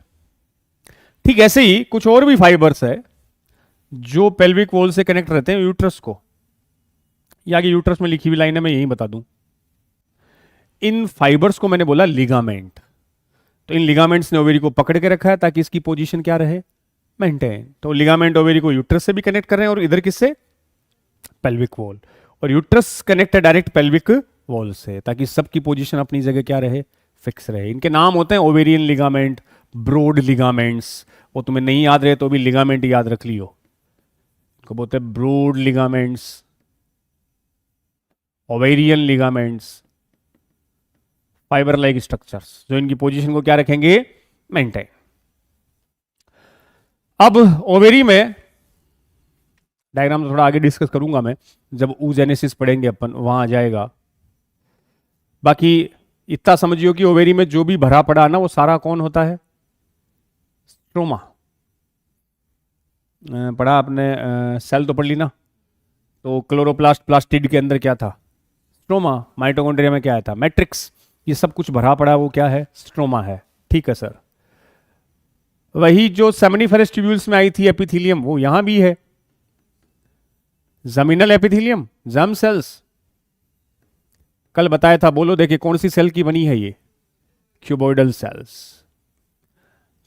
ठीक ऐसे ही कुछ और भी फाइबर्स है जो पेल्विक वॉल से कनेक्ट रहते हैं यूट्रस को। ये आगे यूट्रस में लिखी हुई लाइन है, मैं यही बता दूं। इन फाइबर्स को मैंने बोला लिगामेंट, तो इन लिगामेंट्स ने ओवेरी को पकड़ के रखा है ताकि इसकी पोजीशन क्या रहे, मेंटेन। तो लिगामेंट ओवेरी को यूट्रस से भी कनेक्ट कर रहे हैं और इधर किससे, पेल्विक वॉल, और यूट्रस कनेक्ट है डायरेक्ट पेल्विक वॉल से, ताकि सबकी पोजीशन अपनी जगह क्या रहे, फिक्स रहे। इनके नाम होते हैं ओवेरियन लिगामेंट, ब्रॉड लिगामेंट्स, वो तुम्हें नहीं याद रहे तो भी लिगामेंट याद रख लियो, इनको बोलते हैं broad ligaments, ovarian ligaments, fibre like structures, जो इनकी पोजीशन को क्या रखेंगे, मेंटेन। अब ओवेरी में डायग्राम थोड़ा आगे डिस्कस करूंगा मैं, जब oogenesis पढ़ेंगे अपन वहां आ जाएगा। बाकी इतना समझियो कि ओवेरी में जो भी भरा पड़ा ना वो सारा कौन होता है, स्ट्रोमा। पढ़ा आपने, सेल तो पढ़ ली ना, तो क्लोरोप्लास्ट प्लास्टिड के अंदर क्या था, स्ट्रोमा। माइटोकॉन्ड्रिया में क्या था, मैट्रिक्स। ये सब कुछ भरा पड़ा वो क्या है, स्ट्रोमा है। ठीक है सर। वही जो सेमिनिफेरस ट्यूब्यूल्स में आई थी एपिथेलियम, वो यहां भी है, जमीनल एपिथेलियम, जर्म सेल्स। कल बताया था, बोलो देखिए कौन सी सेल की बनी है ये, क्यूबोइडल सेल्स।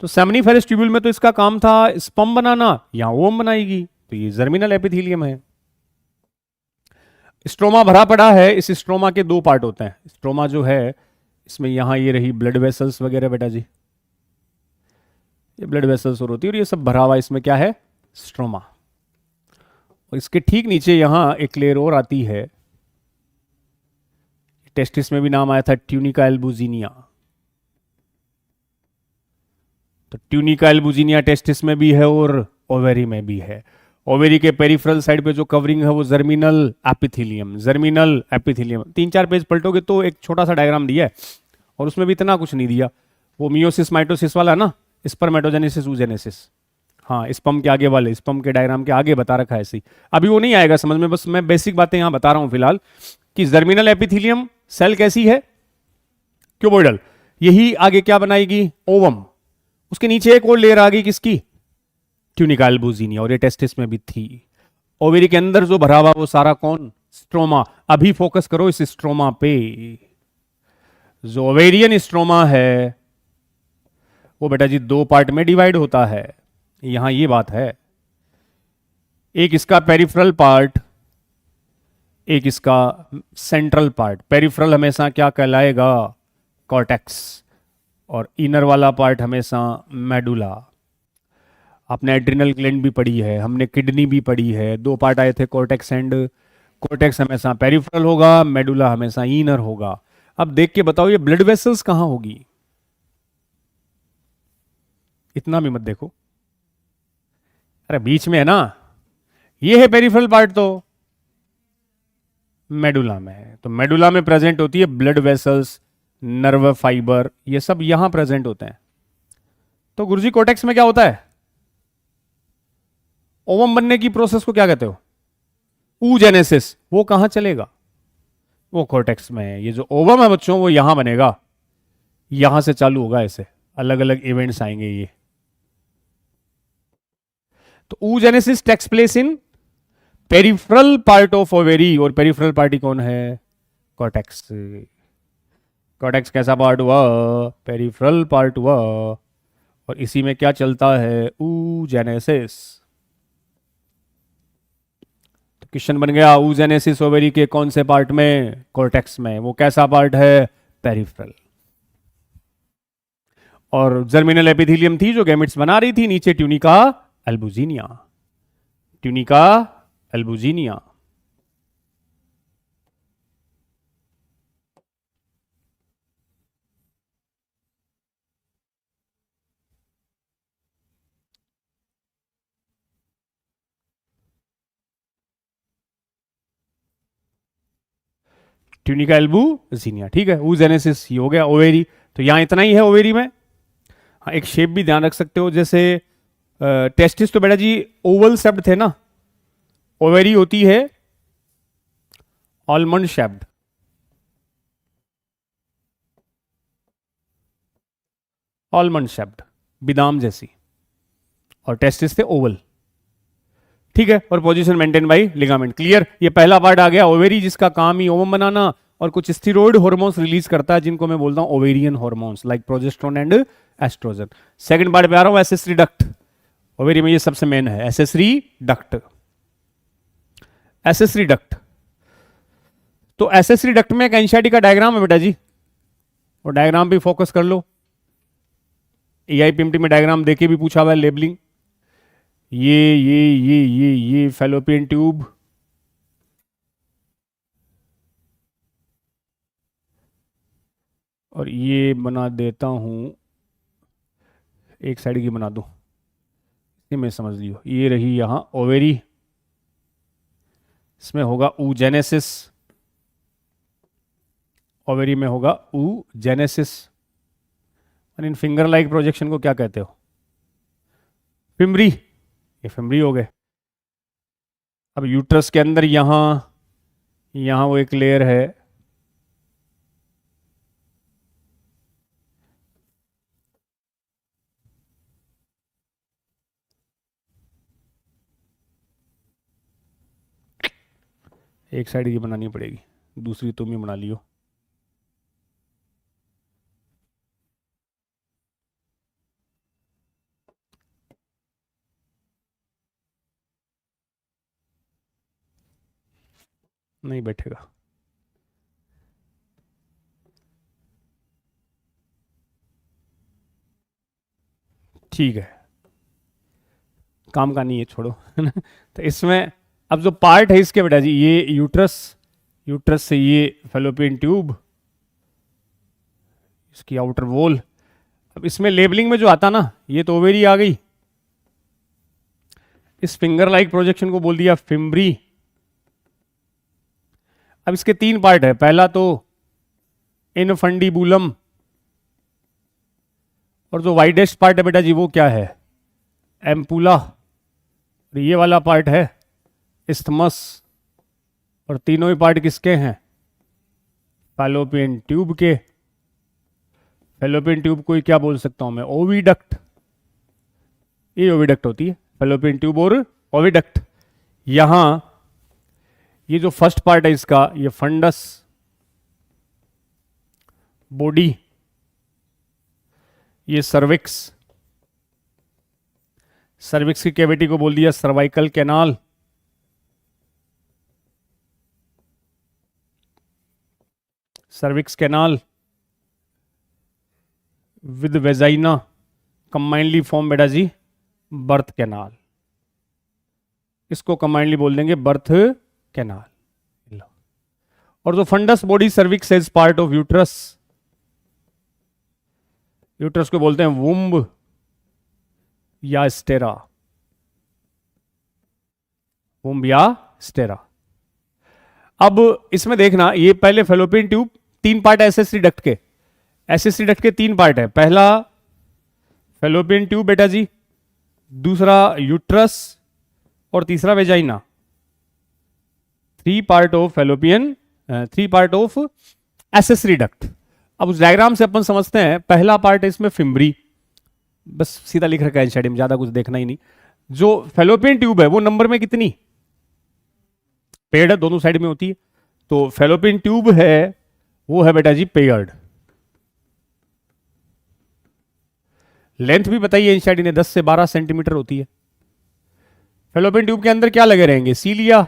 तो सेमिनिफेरस ट्यूब्यूल में तो इसका काम था स्पर्म बनाना, यहां ओवम बनाएगी, तो ये जर्मिनल एपिथेलियम है। स्ट्रोमा भरा पड़ा है, इस स्ट्रोमा के दो पार्ट होते हैं। स्ट्रोमा जो है इसमें यहां ये रही ब्लड वेसल्स वगैरह बेटा जी, ये ब्लड वेसल्स और होती है, और ये सब भरा हुआ इसमें क्या है, स्ट्रोमा। और इसके ठीक नीचे यहां एक लेयर और आती है, टेस्टिस में भी नाम आया था, ट्यूनिका एल्बुजिनिया। तो ट्यूनिका एल्बुजिनिया टेस्टिस में भी है और ओवेरी में भी है। ओवेरी के पेरिफेरल साइड पे जो कवरिंग है वो germinal epithelium, germinal epithelium. 3-4 page पलटोगे तो एक छोटा सा डायग्राम दिया है, और उसमें भी इतना कुछ नहीं दिया। वो मियोसिस माइटोसिस वाला ना, स्पर्मेटोजेनेसिस oogenesis, हाँ स्पर्म के आगे वाले, स्पर्म के डायग्राम के आगे बता रखा है ऐसे ही। अभी वो नहीं आएगा समझ में, बस मैं बेसिक बातें यहां बता रहा हूं फिलहाल कि जर्मिनल एपिथेलियम सेल कैसी है, क्यूबोइडल। यही आगे क्या बनाएगी, ओवम। उसके नीचे एक और लेयर आ गई किसकी, ट्यूनिका एल्बुजिनिया, और ये टेस्टिस में भी थी। ओवेरी के अंदर जो भरा हुआ वो सारा कौन, स्ट्रोमा। अभी फोकस करो इस स्ट्रोमा पे। जो ओवेरियन स्ट्रोमा है वो बेटा जी दो पार्ट में डिवाइड होता है, यहां ये बात है। एक इसका पेरिफेरल पार्ट, एक इसका सेंट्रल पार्ट। पेरिफेरल हमेशा क्या कहलाएगा, कॉर्टेक्स, और इनर वाला पार्ट हमेशा मेडुला। आपने एड्रिनल ग्लैंड भी पढ़ी है, हमने किडनी भी पढ़ी है, दो पार्ट आए थे कॉर्टेक्स एंड, कॉर्टेक्स हमेशा पेरिफेरल होगा, मेडुला हमेशा इनर होगा। अब देख के बताओ ये ब्लड वेसल्स कहां होगी, इतना भी मत देखो, अरे बीच में है ना, ये है पेरिफेरल पार्ट, तो मेडुला में है। तो मेडुला में प्रेजेंट होती है ब्लड वेसल्स, नर्व फाइबर, ये सब यहां प्रेजेंट होते हैं। तो गुरुजी कॉर्टेक्स में क्या होता है, ओवम बनने की प्रोसेस को क्या कहते हो, oogenesis। वो कहां चलेगा, वो कॉर्टेक्स में है। ये जो ओवम है बच्चों वो यहां बनेगा, यहां से चालू होगा, ऐसे अलग अलग इवेंट्स आएंगे ये। तो oogenesis takes place in peripheral part of ovary, और पेरिफेरल पार्टी कौन है, कॉर्टेक्स। कॉर्टेक्स कैसा पार्ट हुआ, पेरिफेरल पार्ट हुआ, और इसी में क्या चलता है, oogenesis। तो क्वेश्चन बन गया, oogenesis ओवेरी के कौन से पार्ट में, कॉर्टेक्स में। वो कैसा पार्ट है, पेरिफेरल। और जर्मिनल एपिथेलियम थी जो गैमेट्स बना रही थी, नीचे tunica albuginea, tunica albuginea. Tunica albuginea, ठीक है। oogenesis ये हो गया ओवेरी, तो यहां इतना ही है ओवेरी में। हाँ एक शेप भी ध्यान रख सकते हो, जैसे टेस्टिस तो बेटा जी ओवल शेप्ड थे ना, ओवेरी होती है आलमंड शेप्ड। आलमंड शेप्ड, बादाम जैसी, और टेस्टिस थे ओवल, ठीक है। और position maintain by ligament, clear. ये पहला पार्ट आ गया ओवेरी, जिसका काम ही ओवम बनाना और कुछ स्टीरॉयड हार्मोन्स रिलीज करता है, जिनको मैं बोलता हूं ovarian hormones like progesterone and oestrogen. Second part पे आ रहा हूं, एसेसरी डक्ट। ओवेरी में ये सबसे मेन है, एसेसरी डक्ट। एसेसरी डक्ट, तो एसेसरी डक्ट में एक एंजाइटी का डायग्राम है बेटा जी, और डायग्राम पे फोकस कर लो। एआईपीएमटी में डायग्राम देके भी पूछा हुआ है, लेबलिंग। ये फैलोपियन ट्यूब, और ये बना देता हूं, एक साइड की बना दूं, ये मैं समझ लियो, ये रही यहां ओवेरी, इसमें होगा oogenesis, ओवेरी में होगा oogenesis। और इन फिंगर लाइक प्रोजेक्शन को क्या कहते हो? फिम्बरी, ये फिम्बरी हो गए। अब यूट्रस के अंदर यहां वो एक लेयर है, एक साइड की बनानी पड़ेगी, दूसरी तुम ही बना लियो। नहीं बैठेगा। ठीक है, काम का नहीं है, छोड़ो। है ना? तो इसमें अब जो पार्ट है इसके बेटा जी, ये यूट्रस, यूट्रस से ये फेलोपियन ट्यूब, इसकी आउटर वॉल। अब इसमें लेबलिंग में जो आता ना, ये तो ओवेरी आ गई, इस फिंगर लाइक प्रोजेक्शन को बोल दिया फिम्बरी। अब इसके तीन पार्ट है, पहला तो इनफंडिबुलम, और जो वाइडेस्ट पार्ट है बेटा जी वो क्या है? एम्पुला। और ये वाला पार्ट है इस्थमस, और तीनों ही पार्ट किसके हैं? फैलोपियन ट्यूब के। फैलोपियन ट्यूब को ही क्या बोल सकता हूं मैं? ओविडक्ट। ये ओविडक्ट होती है, फैलोपियन ट्यूब और ओविडक्ट। यहां ये जो फर्स्ट पार्ट है इसका, ये फंडस बॉडी, ये सर्विक्स, सर्विक्स की कैविटी को बोल दिया cervical canal. Cervix canal with vagina combinedly form बेटा जी बर्थ कैनाल, इसको कंबाइनली बोल देंगे बर्थ कैनाल। और जो fundus body cervix is part of uterus, uterus को बोलते हैं वुम्ब या स्टेरा, वुम्ब या स्टेरा। अब इसमें देखना, ये पहले फेलोपियन ट्यूब, तीन पार्ट है एसएससी डक्ट के, एसएससी डक्ट के तीन पार्ट है, पहला फेलोपियन ट्यूब बेटा जी, दूसरा यूट्रस, और तीसरा vagina. Three part of fallopian, three part of accessory duct. अब उस डायग्राम से अपन समझते हैं, पहला पार्ट है इसमें फिम्बरी, बस सीधा लिख रखा है एनसीईआरटी में, ज्यादा कुछ देखना ही नहीं। जो फेलोपियन ट्यूब है वो नंबर में कितनी? पेड है, दोनों साइड में होती है, तो फेलोपियन ट्यूब है वो है बेटा जी पेयर्ड। लेंथ भी बताइए एनसीईआरटी ने, 10 से 12 सेंटीमीटर होती है। फेलोपियन ट्यूब के अंदर क्या लगे रहेंगे? सीलिया,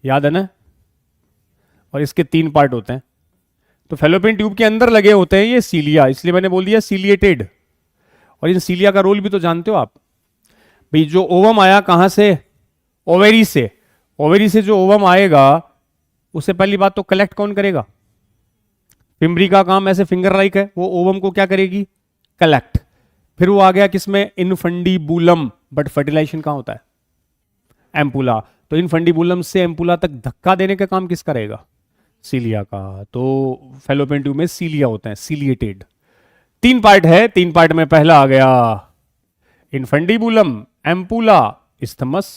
याद है ना? और इसके तीन पार्ट होते हैं, तो फेलोपियन ट्यूब के अंदर लगे होते हैं ये सीलिया, इसलिए मैंने बोल दिया सीलिएटेड। और इन सीलिया का रोल भी तो जानते हो आप भाई, जो ओवम आया कहां से? ओवेरी से। ओवेरी से जो ओवम आएगा उसे पहली बात तो कलेक्ट कौन करेगा? फिम्बरी का काम ऐसे फिंगर लाइक है, वो ओवम को क्या करेगी? कलेक्ट। फिर वो आ गया किसमें? इनफंडिबुलम, बट फर्टिलाइजेशन कहां होता है? एम्पुला। तो इनफंडिबुलम से एम्पुला तक धक्का देने का काम किसका रहेगा? सीलिया का। तो फेलोपियन ट्यूब में सीलिया होते हैं, सीलिएटेड। तीन पार्ट है, तीन पार्ट में पहला आ गया इनफंडिबुलम, एम्पुला, इस्थमस।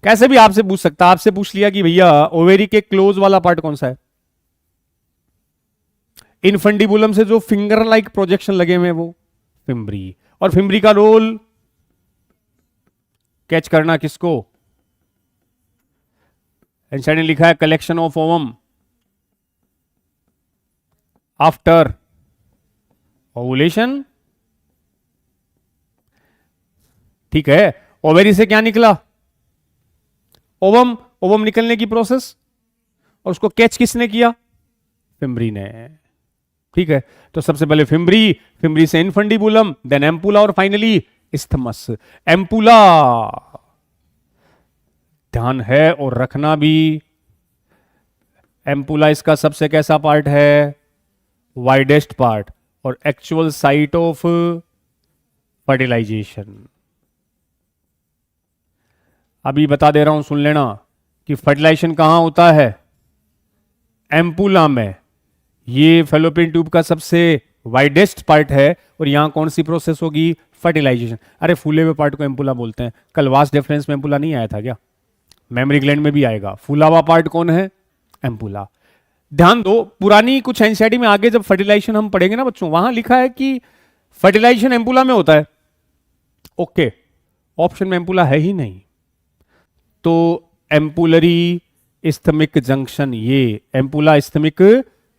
कैसे भी आपसे पूछ सकता, आपसे पूछ लिया कि भैया ओवेरी के क्लोज वाला पार्ट कौन सा है? इनफंडिबुलम से जो फिंगर लाइक प्रोजेक्शन लगे हुए वो फिम्बरी। और फिम्बरी का रोल कैच करना किसको? एनसीईआरटी ने लिखा है collection of ovum after ovulation. ठीक है, ओवेरी से क्या निकला? ओवम। ओवम निकलने की प्रोसेस, और उसको कैच किसने किया? फिम्बरी ने। ठीक है, तो सबसे पहले फिम्बरी, फिम्बरी से इनफंडिबुलम, देन एम्पुला, और फाइनली इस्थमस। एम्पुला ध्यान है और रखना भी, एम्पुला इसका सबसे कैसा पार्ट है? वाइडेस्ट पार्ट, और एक्चुअल साइट ऑफ फर्टिलाइजेशन। अभी बता दे रहा हूं, सुन लेना कि फर्टिलाइजेशन कहां होता है? एम्पुला में। ये फैलोपियन ट्यूब का सबसे वाइडेस्ट पार्ट है, और यहां कौन सी प्रोसेस होगी? फर्टिलाइजेशन। अरे फूले हुए पार्ट को एम्पुला बोलते हैं। कल वास्ट डिफरेंस में एम्पुला नहीं आया था क्या? मेमोरी ग्लैंड में भी आएगा। फूला हुआ पार्ट कौन है? एम्पुला। ध्यान दो, पुरानी कुछ एनसीईआरटी में आगे जब फर्टिलाइजेशन हम पढ़ेंगे ना बच्चों, वहां लिखा है कि फर्टिलाइजेशन एम्पुला में होता है। ओके, ऑप्शन में एम्पुला है ही नहीं, तो एम्पुलरी इस्थमिक जंक्शन, ये ampulla isthmic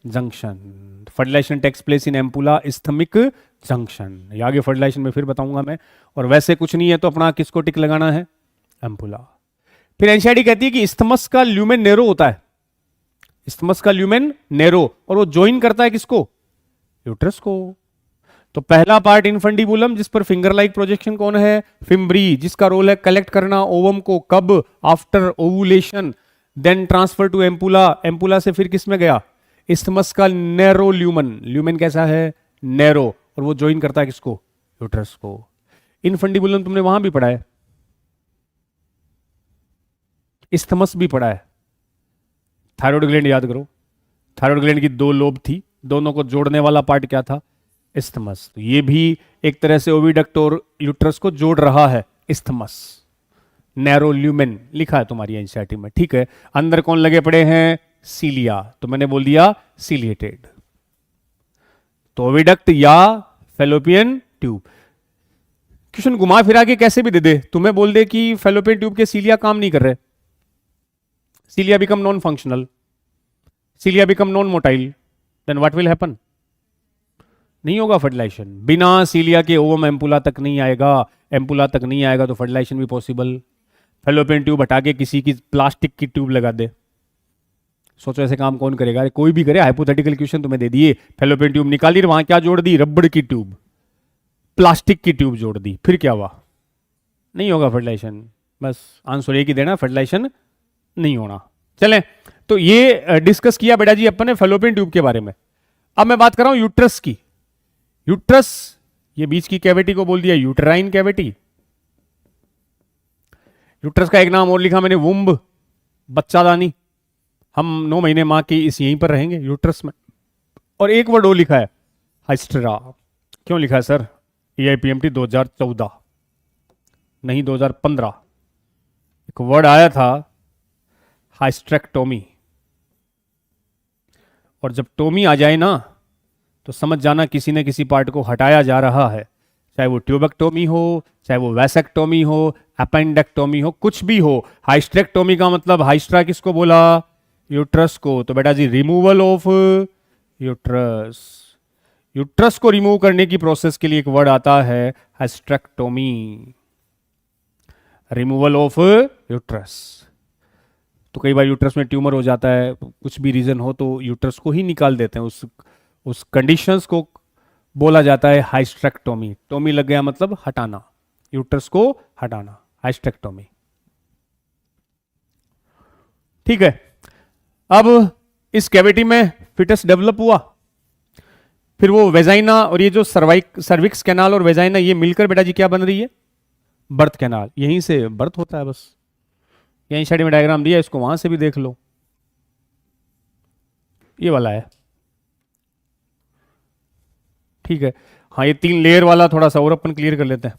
junction, fertilisation takes place in ampulla isthmic junction. ये आगे फर्टिलाइजेशन में फिर बताऊंगा मैं। और वैसे कुछ नहीं है तो अपना किसको टिक लगाना है? एम्पुला। फिर एनसीईआरटी कहती है कि इस्थमस का ल्यूमेन नैरो होता है, इस्थमस का ल्यूमेन नैरो, और वो ज्वाइन करता है किसको? यूट्रस को। तो पहला पार्ट इनफंडिबुलम, जिस पर फिंगर लाइक प्रोजेक्शन कौन है? फिम्ब्री, जिसका रोल है कलेक्ट करना ओवम को, कब? After ovulation. Then transfer to ampulla, ampulla से फिर किस में गया? इस्थमस का नैरो ल्यूमन, ल्यूमेन कैसा है? नैरो, और वो ज्वाइन करता है किसको? यूट्रस को। इनफंडिबुलम तुमने वहां भी पढ़ा है, इस्थमस भी पढ़ा है। थायराइड ग्लैंड याद करो, थायराइड ग्लैंड की दो लोब थी, दोनों को जोड़ने वाला पार्ट क्या था? इस्थमस। तो ये भी एक तरह से ओविडक्ट और यूट्रस को जोड़ रहा है, इस्थमस। नैरो ल्यूमेन लिखा है तुम्हारी एनसीईआरटी में, ठीक है। अंदर कौन लगे पड़े हैं? सीलिया, तो मैंने बोल दिया सीलिएटेड। तो ओविडक्ट या फैलोपियन ट्यूब। क्वेश्चन घुमा फिरा के कैसे भी दे दे, तुम्हें बोल दे कि फैलोपियन ट्यूब के सीलिया काम नहीं कर रहे, cilia become non functional, cilia become non motile, then what will happen? नहीं होगा फर्टिलाइजेशन। बिना सीलिया के ओवम एम्पुला तक नहीं आएगा, एम्पुला तक नहीं आएगा तो फर्टिलाइजेशन भी पॉसिबल। फैलोपियन ट्यूब हटा के किसी की प्लास्टिक की ट्यूब लगा दे, सोचो ऐसे काम कौन करेगा? अरे कोई भी करे, हाइपोथेटिकल क्वेश्चन तुम्हें दे दिए, फैलोपियन ट्यूब निकाली, वहां क्या जोड़ दी? रबड़ की ट्यूब, प्लास्टिक की ट्यूब जोड़ दी, फिर क्या हुआ? नहीं होगा फर्टिलाइजेशन। बस आंसर एक ही देना, फर्टिलाइजेशन नहीं होना। चलें, तो ये डिस्कस किया बेटा जी अपन ने फैलोपियन ट्यूब के बारे में। अब मैं बात कर रहा हूं यूट्रस की। यूट्रस, ये बीच की कैविटी को बोल दिया यूट्राइन कैविटी। यूट्रस का एक नाम और लिखा मैंने, वुम्ब, बच्चादानी। हम 9 महीने मां की इस यहीं पर रहेंगे यूट्रस में। और एक वर्ड और लिखा है, हाइस्टेरा। क्यों लिखा है सर? EIPMT 2014 नहीं 2015 एक वर्ड आया था, हाइस्ट्रेक्टोमी। और जब टोमी आ जाए ना तो समझ जाना किसी न किसी पार्ट को हटाया जा रहा है, चाहे वो ट्यूबेक्टोमी हो, चाहे वो वैसेक्टोमी हो, अपेंडेक्टोमी हो, कुछ भी हो। हाइस्ट्रेक्टोमी का मतलब हाइस्ट्रा किसको बोला? यूट्रस को। तो बेटा जी रिमूवल ऑफ यूट्रस, यूट्रस को रिमूव करने की प्रोसेस के लिए एक वर्ड आता है हाइस्ट्रेक्टोमी, रिमूवल ऑफ यूट्रस। तो कई बार यूट्रस में ट्यूमर हो जाता है, कुछ भी रीजन हो तो यूट्रस को ही निकाल देते हैं, उस कंडीशंस को बोला जाता है हाइस्ट्रेक्टोमी। टोमी लग गया मतलब हटाना, यूट्रस को हटाना, हाइस्ट्रेक्टोमी। ठीक है। अब इस कैविटी में फिटस डेवलप हुआ, फिर वो वेजाइना और ये जो सर्विक्स कैनाल और वेजाइना ये मिलकर बेटा जी क्या बन रही है? Birth canal. यहीं से बर्थ होता है, बस यहीं साइड में डायग्राम दिया, इसको वहां से भी देख लो, ये वाला है, ठीक है। हाँ, ये 3 लेयर वाला थोड़ा सा और अपन क्लियर कर लेते हैं।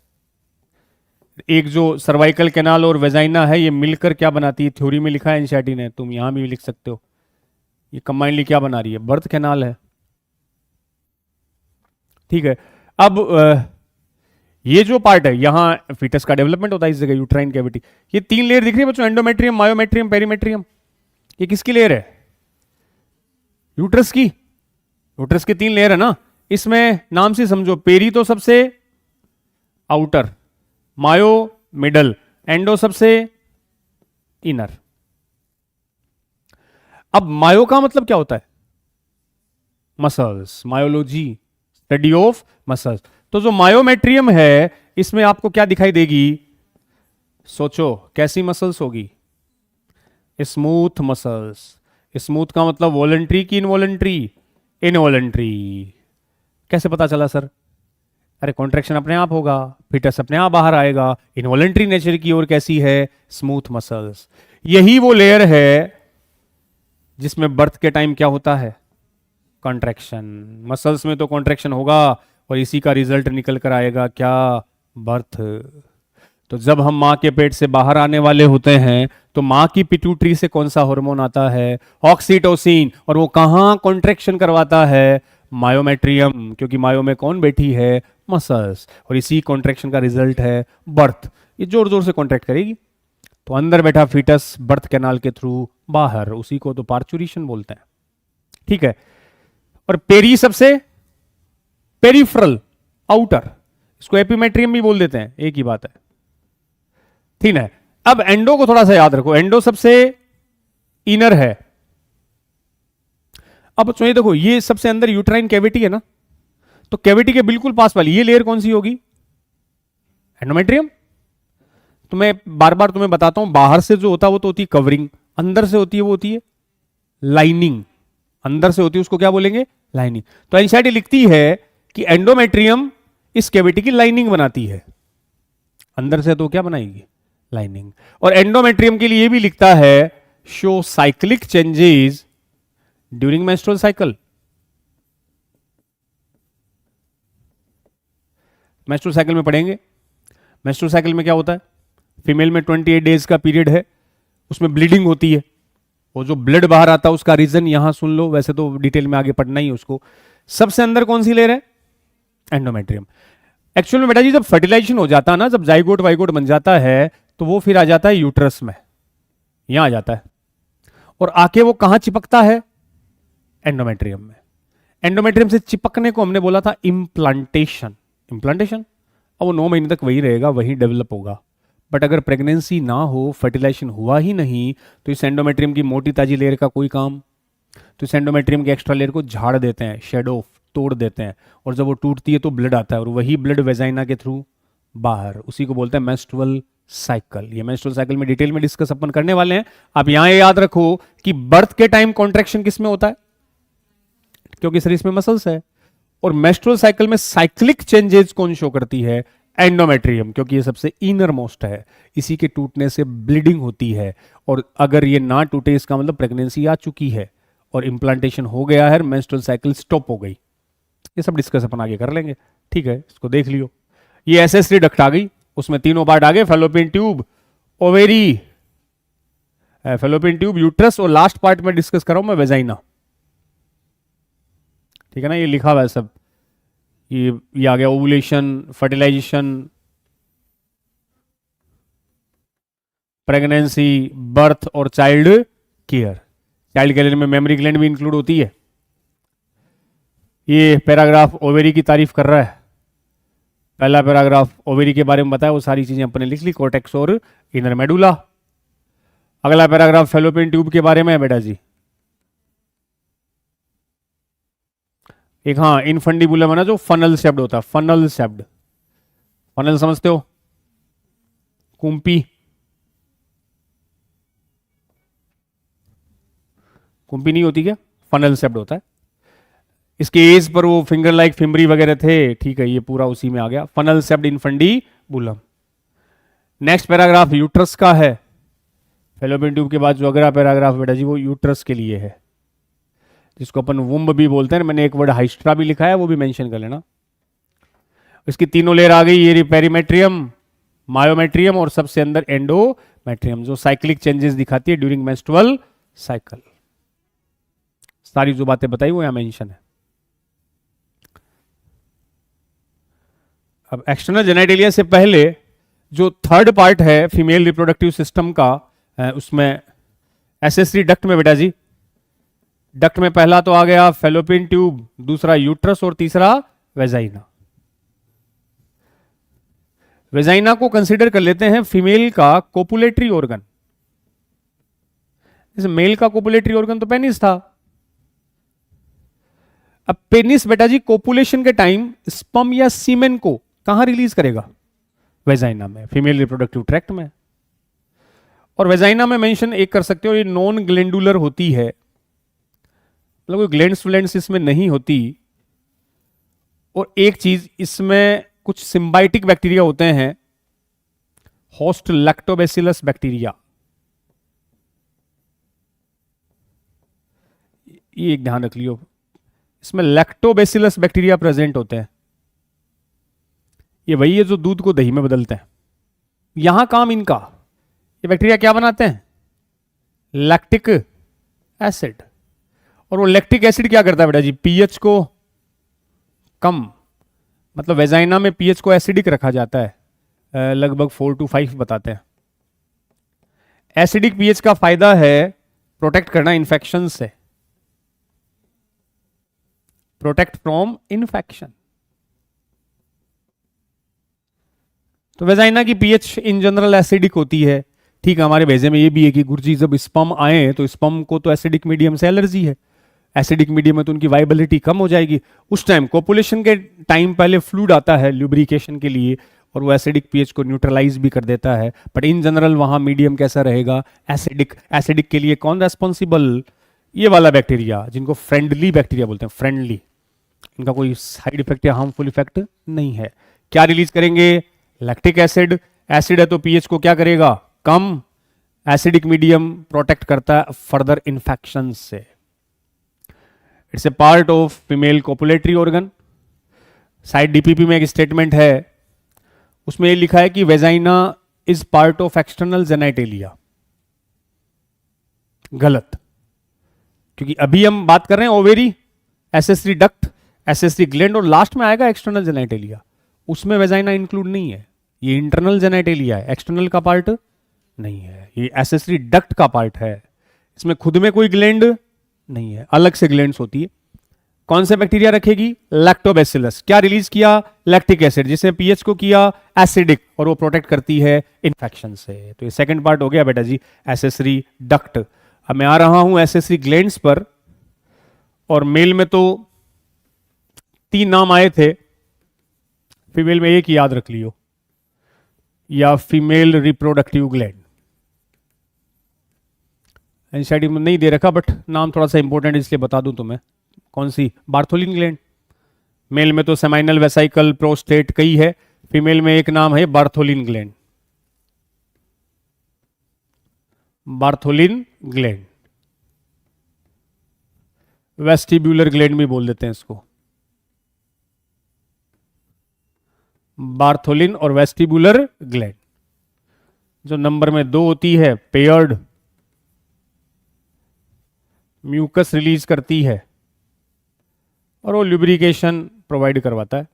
एक जो सर्वाइकल कैनाल और वेजाइना है, ये मिलकर क्या बनाती है? थ्योरी में लिखा है एनसीईआरटी ने, तुम यहां भी लिख सकते हो। ये कंबाइनली क्या बना रही है? बर्थ कैनाल है, ठीक है। अब ये जो पार्ट है, यहां फीटस का डेवलपमेंट होता है, इस जगह यूट्राइन कैविटी। ये 3 लेयर दिख रही है बच्चों, एंडोमेट्रियम, मायोमेट्रियम, पेरीमेट्रियम। ये किसकी लेयर है? यूट्रस की। यूट्रस की 3 लेयर है ना, इसमें नाम से समझो, पेरी तो सबसे आउटर, मायो मिडल, एंडो सबसे इनर। अब मायो का मतलब क्या होता है? Muscles, myology, study of muscles. तो जो मायोमेट्रियम है, इसमें आपको क्या दिखाई देगी? सोचो कैसी मसल्स होगी? Smooth muscles. स्मूथ का मतलब वॉलंटरी की इनवॉलंटरी? इनवॉलंटरी। कैसे पता चला सर? अरे कॉन्ट्रैक्शन अपने आप होगा, फिटस अपने आप बाहर आएगा। इनवॉलंटरी नेचर की ओर कैसी है? Smooth muscles. यही वो लेयर है जिसमें बर्थ के टाइम क्या होता है? कॉन्ट्रैक्शन। मसल्स में तो कॉन्ट्रैक्शन होगा और इसी का रिजल्ट निकल कर आएगा क्या? बर्थ। तो जब हम मां के पेट से बाहर आने वाले होते हैं तो मां की पिट्यूटरी से कौन सा हार्मोन आता है? ऑक्सीटोसिन। और वो कहां कॉन्ट्रैक्शन करवाता है? मायोमेट्रियम। क्योंकि मायो में कौन बैठी है? मसल्स। और इसी कॉन्ट्रैक्शन का रिजल्ट है बर्थ। ये जोर जोर से कॉन्ट्रैक्ट करेगी तो अंदर बैठा फीटस बर्थ कैनाल के थ्रू बाहर, उसी को तो पार्चुरेशन बोलते हैं। ठीक है। और पेरी सबसे पेरिफरल, आउटर, इसको एपिमेट्रियम भी बोल देते हैं, एक ही बात है। ठीक है। अब एंडो को थोड़ा सा याद रखो, एंडो सबसे इनर है। अब तो ये देखो, ये सबसे अंदर यूट्राइन कैविटी है ना, तो कैविटी के बिल्कुल पास वाली ये लेयर कौन सी होगी? एंडोमेट्रियम। तो मैं बार बार तुम्हें बताता हूं, बाहर से जो होता है वो तो होती है कवरिंग, अंदर से होती है वो होती है लाइनिंग। अंदर से होती है उसको क्या बोलेंगे? लाइनिंग। तो एनसीईआरटी लिखती है कि एंडोमेट्रियम इस कैविटी की लाइनिंग बनाती है। अंदर से तो क्या बनाएगी? लाइनिंग। और एंडोमेट्रियम के लिए भी लिखता है show cyclic changes during menstrual cycle. Menstrual cycle में पढ़ेंगे। मेंस्ट्रुअल साइकिल में क्या होता है? फीमेल में 28 डेज का पीरियड है, उसमें ब्लीडिंग होती है। वो जो ब्लड बाहर आता है उसका रीजन यहां सुन लो, वैसे तो डिटेल में आगे पढ़ना ही है उसको। सबसे अंदर कौन सी लेयर है? एंडोमेट्रियम। एक्चुअल में बेटा जी जब फर्टिलाइजेशन हो जाता है ना, जब जाइगोट वाइगोट बन जाता है तो वो फिर आ जाता है यूट्रस में, यहां आ जाता है और आके वो कहां चिपकता है? एंडोमेट्रियम में। एंडोमेट्रियम से चिपकने को हमने बोला था इम्प्लांटेशन। इम्प्लांटेशन। अब वो 9 महीने तक वही रहेगा, वही डेवलप होगा। बट अगर प्रेगनेंसी ना हो, फर्टिलाइजेशन हुआ ही नहीं, तो इस एंडोमेट्रियम की मोटी ताजी लेयर का कोई काम। तो इस एंडोमेट्रियम की एक्स्ट्रा लेयर को झाड़ देते हैं, शेड ऑफ, तोड़ देते हैं, और जब वो टूटती है तो ब्लड आता है और वही ब्लड वेजाइना के थ्रू बाहर, उसी को बोलते हैं मेंस्ट्रुअल साइकिल। ये मेंस्ट्रुअल साइकिल में डिटेल में डिस्कस अपन करने वाले हैं। आप यहां ये याद रखो कि बर्थ के टाइम कॉन्ट्रैक्शन किस में होता है? क्योंकि शरीर में मसल्स है। और मेंस्ट्रुअल साइकिल में साइक्लिक चेंजेस कौन शो करती है? एंडोमेट्रियम, क्योंकि ये सबसे इनर मोस्ट है, इसी के टूटने से ब्लीडिंग होती है। और अगर ये ना टूटे इसका मतलब प्रेगनेंसी आ चुकी है और इंप्लांटेशन हो गया है, मेंस्ट्रुअल साइकिल स्टॉप हो गई। ये सब डिस्कस अपन आगे कर लेंगे। ठीक है, इसको देख लियो। ये एसेसरी डक्ट आ गई, उसमें तीनों पार्ट आ गए, fallopian tube, ovary, fallopian tube, uterus, और लास्ट पार्ट में डिस्कस कर रहा हूं मैं, वेजाइना। ठीक है ना, ये लिखा हुआ है सब। ये आ गया ओवुलेशन, फर्टिलाइजेशन, प्रेगनेंसी, बर्थ और चाइल्ड केयर। चाइल्ड केयर में मेमोरी ग्लैंड भी इंक्लूड होती है। ये पैराग्राफ ओवेरी की तारीफ कर रहा है। पहला पैराग्राफ ओवेरी के बारे में बताया, वो सारी चीजें अपने लिख ली, कोर्टेक्स और इनर मेडुला। अगला पैराग्राफ फैलोपियन ट्यूब के बारे में है बेटा जी। एक हाँ इनफंडिबुलम है ना, जो फनल शेप्ड होता है, फनल शेप्ड। फनल समझते हो? कुंपी, कुंपी नहीं होती क्या? फनल शेप्ड होता है। इसके एज पर वो फिंगर लाइक फिमरी वगैरह थे। ठीक है, ये पूरा उसी में आ गया, funnel shaped infundibulum. Next paragraph uterus का है। फैलोपियन ट्यूब के बाद जो अगला पैराग्राफ बेटा जी वो यूट्रस के लिए है, जिसको अपन वुम्ब भी बोलते हैं। मैंने एक वर्ड हाइस्ट्रा भी लिखा है, वो भी मेंशन कर लेना। इसकी तीनों लेयर आ गई, ये पेरीमेट्रियम, मायोमेट्रियम और सबसे अंदर एंडोमेट्रियम, जो साइक्लिक चेंजेस दिखाती है ड्यूरिंग मेंस्ट्रुअल साइकिल। सारी जो बातें बताई वो यहां मेंशन है। अब एक्सटर्नल जेनेटिलिया से पहले जो थर्ड पार्ट है फीमेल रिप्रोडक्टिव सिस्टम का, उसमें एसेसरी डक्ट में बेटा जी, डक्ट में पहला तो आ गया फैलोपियन ट्यूब, दूसरा यूट्रस और तीसरा वेजाइना। वेजाइना को कंसीडर कर लेते हैं फीमेल का कोपुलेटरी ऑर्गन। जैसे मेल का कोपुलेटरी ऑर्गन तो पेनिस था। अब पेनिस बेटा जी कोपुलेशन के टाइम स्पर्म या सीमेन को कहां रिलीज करेगा? वेजाइना में, फीमेल रिप्रोडक्टिव ट्रैक्ट में। और वेजाइना में मेंशन एक कर सकते हो, ये नॉन ग्लैंडुलर होती है, मतलब कोई ग्लैंड्स फ्लैंड्स इसमें नहीं होती। और एक चीज, इसमें कुछ सिम्बाइटिक बैक्टीरिया होते हैं, होस्ट लैक्टोबैसिलस बैक्टीरिया, ये एक ध्यान रख लियो, इसमें लैक्टोबैसिलस बैक्टीरिया प्रेजेंट होते हैं। ये वही है जो दूध को दही में बदलते हैं। यहां काम इनका, ये बैक्टीरिया क्या बनाते हैं? Lactic acid. और वो लैक्टिक एसिड क्या करता है बेटा जी? पीएच को कम, मतलब वेजाइना में पीएच को एसिडिक रखा जाता है, लगभग 4 to 5 बताते हैं। एसिडिक पीएच का फायदा है प्रोटेक्ट करना इन्फेक्शन से, प्रोटेक्ट फ्रॉम इन्फेक्शन। तो वेजाइना की पीएच इन जनरल एसिडिक होती है। ठीक है, हमारे भेजे में ये भी है कि गुरुजी जब स्पर्म आए तो स्पर्म को तो एसिडिक मीडियम से एलर्जी है, एसिडिक मीडियम में तो उनकी वाइबिलिटी कम हो जाएगी। उस टाइम कोपुलेशन के टाइम पहले फ्लूइड आता है ल्यूब्रिकेशन के लिए और वो एसिडिक पीएच को न्यूट्रलाइज भी कर देता है, बट इन जनरल वहां मीडियम कैसा रहेगा? एसिडिक। एसिडिक के लिए कौन रेस्पॉन्सिबल? ये वाला बैक्टीरिया जिनको फ्रेंडली बैक्टीरिया बोलते हैं, फ्रेंडली, इनका कोई साइड इफेक्ट या हार्मफुल इफेक्ट नहीं है। क्या रिलीज करेंगे? Lactic acid. एसिड है तो पीएच को क्या करेगा? कम। एसिडिक मीडियम प्रोटेक्ट करता है फर्दर इंफेक्शन से। It's a part of female copulatory organ. Side DPP में एक स्टेटमेंट है, उसमें ये लिखा है कि vagina is part of external genitalia. गलत, क्योंकि अभी हम बात कर रहे हैं ovary, accessory duct, accessory gland और लास्ट में आएगा एक्सटर्नल जेनाइटेलिया। उसमें वेजाइना इंक्लूड नहीं है, ये इंटरनल जेनाइटेलिया है, एक्सटर्नल का पार्ट नहीं है, ये एसेसरी डक्ट का पार्ट है। इसमें खुद में कोई ग्लैंड नहीं है, अलग से ग्लैंड्स होती है। कौन से बैक्टीरिया रखेगी? लैक्टोबैसिलस। क्या रिलीज किया? लैक्टिक एसिड, जिसने पीएच को किया एसिडिक, और वो प्रोटेक्ट करती है इन्फेक्शन से। तो ये सेकंड पार्ट हो गया बेटा जी, एसेसरी डक्ट। अब मैं आ रहा हूं एसेसरी ग्लैंड्स पर, और मेल में तो 3 नाम आए थे, फीमेल में एक ही याद रख लियो, या फीमेल रिप्रोडक्टिव ग्लैंड। एनसीईआरटी में नहीं दे रखा, बट नाम थोड़ा सा इंपॉर्टेंट इसलिए बता दूं तुम्हें। कौन सी? Bartholin gland. मेल में तो सेमाइनल, वेसाइकल, प्रोस्टेट कई है, फीमेल में एक नाम है Bartholin gland. Bartholin gland, vestibular gland भी बोल देते हैं इसको। बार्थोलिन और वेस्टिबुलर ग्लैंड, जो नंबर में 2 होती है, पेयर्ड, म्यूकस रिलीज करती है और वो लुब्रिकेशन प्रोवाइड करवाता है।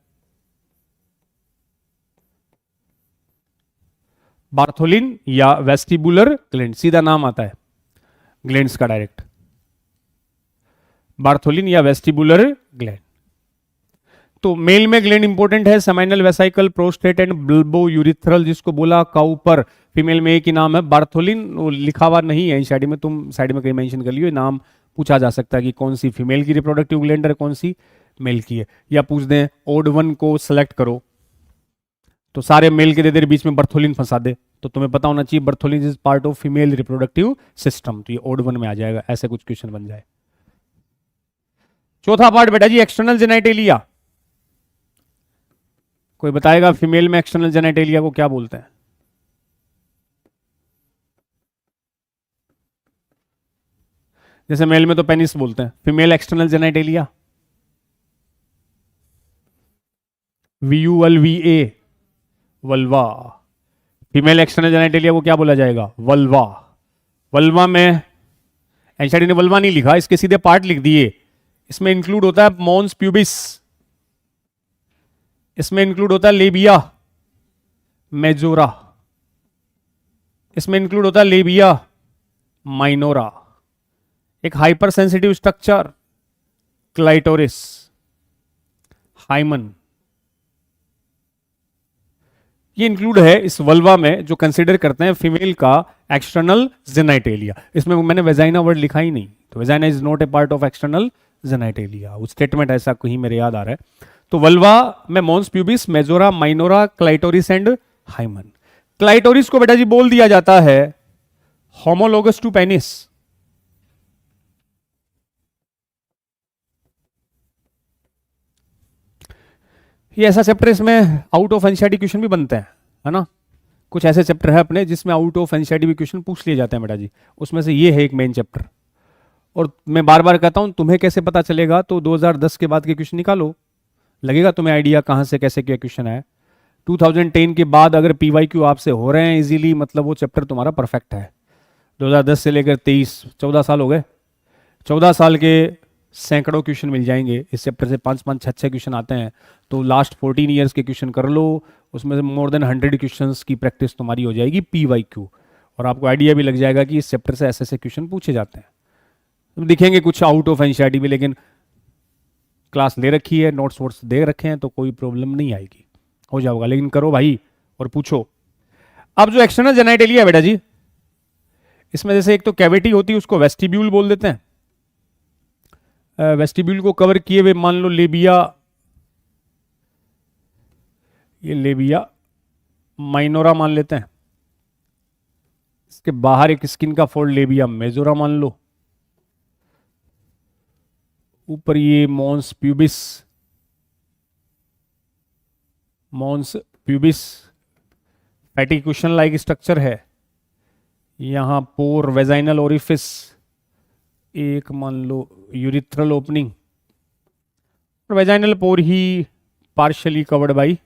बार्थोलिन या वेस्टिबुलर ग्लैंड, सीधा नाम आता है ग्लैंड्स का डायरेक्ट, बार्थोलिन या वेस्टिबुलर ग्लैंड। तो मेल में ग्लैंड इंपॉर्टेंट है, seminal, vesicle, prostate and bulbo urethral, जिसको बोला काउपर। फीमेल में एक ही नाम है बार्थोलिन, वो लिखा हुआ नहीं है साइड में, तुम साइड में कहीं मेंशन कर लियो, नाम पूछा जा सकता है कि कौन सी फीमेल की रिप्रोडक्टिव ग्लैंड है, कौन सी मेल की है, या पूछ दें ओड वन को सेलेक्ट करो तो सारे मेल के दे दे बीच में बर्थोलिन फंसा दे, तो तुम्हें पता होना चाहिए Bartholin is part of female reproductive system, तो ये ओड वन में आ जाएगा, ऐसे कुछ क्वेश्चन बन जाए। चौथा पार्ट बेटा जी, एक्सटर्नल जेनाइटेलिया। कोई बताएगा फीमेल में एक्सटर्नल जेनाइटेलिया को क्या बोलते हैं? जैसे मेल में तो पेनिस बोलते हैं, female external genitalia VULVA, vulva. Female external genitalia को क्या बोला जाएगा? वल्वा। वल्वा में एनसीईआरटी ने वल्वा नहीं लिखा, इसके सीधे पार्ट लिख दिए। इसमें इंक्लूड होता है मॉन्स प्यूबिस, इसमें इंक्लूड होता है लेबिया मेजोरा, इसमें इंक्लूड होता है लेबिया माइनोरा, एक hyper sensitive structure clitoris, hymen, ये इंक्लूड है इस वल्वा में, जो कंसीडर करते हैं फीमेल का एक्सटर्नल जेनाइटेलिया। इसमें मैंने वेजाइना वर्ड लिखा ही नहीं, तो vagina is not A part of external genitalia, वो स्टेटमेंट ऐसा कहीं मेरे याद आ रहा है। तो वल्वा में mons pubis, majora, minora, clitoris and hymen. Clitoris को बेटा जी बोल दिया जाता है होमोलोगस टू पेनिस, ये ऐसा चैप्टर, इसमें आउट ऑफ एनसीईआरटी क्वेश्चन भी बनते हैं, है ना। कुछ ऐसे चैप्टर है अपने जिसमें आउट ऑफ एनसीईआरटी भी क्वेश्चन पूछ लिए जाते हैं बेटा जी, उसमें से ये है एक मेन चैप्टर। और मैं बार बार कहता हूं, तुम्हें कैसे पता चलेगा, तो 2010 के बाद के क्वेश्चन निकालो, लगेगा तुम्हें आइडिया कहां से कैसे क्या क्वेश्चन है। 2010 के बाद अगर पीवाईक्यू आपसे हो रहे हैं इजीली, मतलब वो चैप्टर तुम्हारा परफेक्ट है। 2010 से लेकर 23, 14 साल हो गए, 14 साल के सैकड़ों क्वेश्चन मिल जाएंगे इस चैप्टर से, 5-5, 6-6 क्वेश्चन आते हैं। तो लास्ट 14 ईयर्स के क्वेश्चन कर लो, उसमें से मोर देन 100 क्वेश्चंस की प्रैक्टिस तुम्हारी हो जाएगी पीवाईक्यू, और आपको आइडिया भी लग जाएगा कि इस चैप्टर से ऐसे ऐसे क्वेश्चन पूछे जाते हैं। तो दिखेंगे कुछ आउट ऑफ एनसीईआरटी भी, लेकिन क्लास ले रखी है, नोट्स वोट्स दे रखे हैं, तो कोई प्रॉब्लम नहीं आएगी, हो जाएगा। लेकिन करो भाई और पूछो। अब जो एक्सटर्नल जेनाइटेलिया है बेटा जी, इसमें जैसे एक तो कैविटी होती है, उसको वेस्टिब्यूल बोल देते हैं। वेस्टिब्यूल को कवर किए हुए मान लो लेबिया, ये लेबिया माइनोरा मान लेते हैं। इसके बाहर एक स्किन का फोल्ड लेबिया मेजोरा मान लो। ऊपर ये mons pubis, mons pubis fatty cushion like structure है। यहां पोर वेजाइनल ओरिफिस, एक मान लो यूरिथ्रल ओपनिंग, और वेजाइनल पोर ही पार्शियली कवर्ड बाई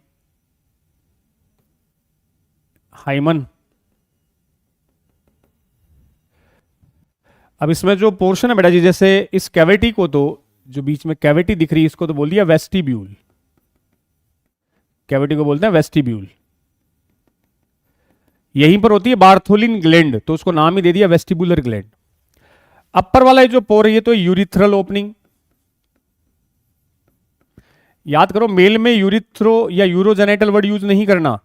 हाइमन। अब इसमें जो पोर्शन है बेटा जी, जैसे इस कैविटी को, तो जो बीच में कैविटी दिख रही है इसको तो बोल दिया वेस्टिब्यूल, कैविटी को बोलते हैं वेस्टिब्यूल। यहीं पर होती है बार्थोलिन ग्लैंड, तो उसको नाम ही दे दिया वेस्टिबुलर ग्लैंड। अपर वाला जो पोर है ये तो यूरिथ्रल ओपनिंग। याद करो, मेल में यूरिथ्रो या यूरोजेनेटल वर्ड यूज नहीं करना,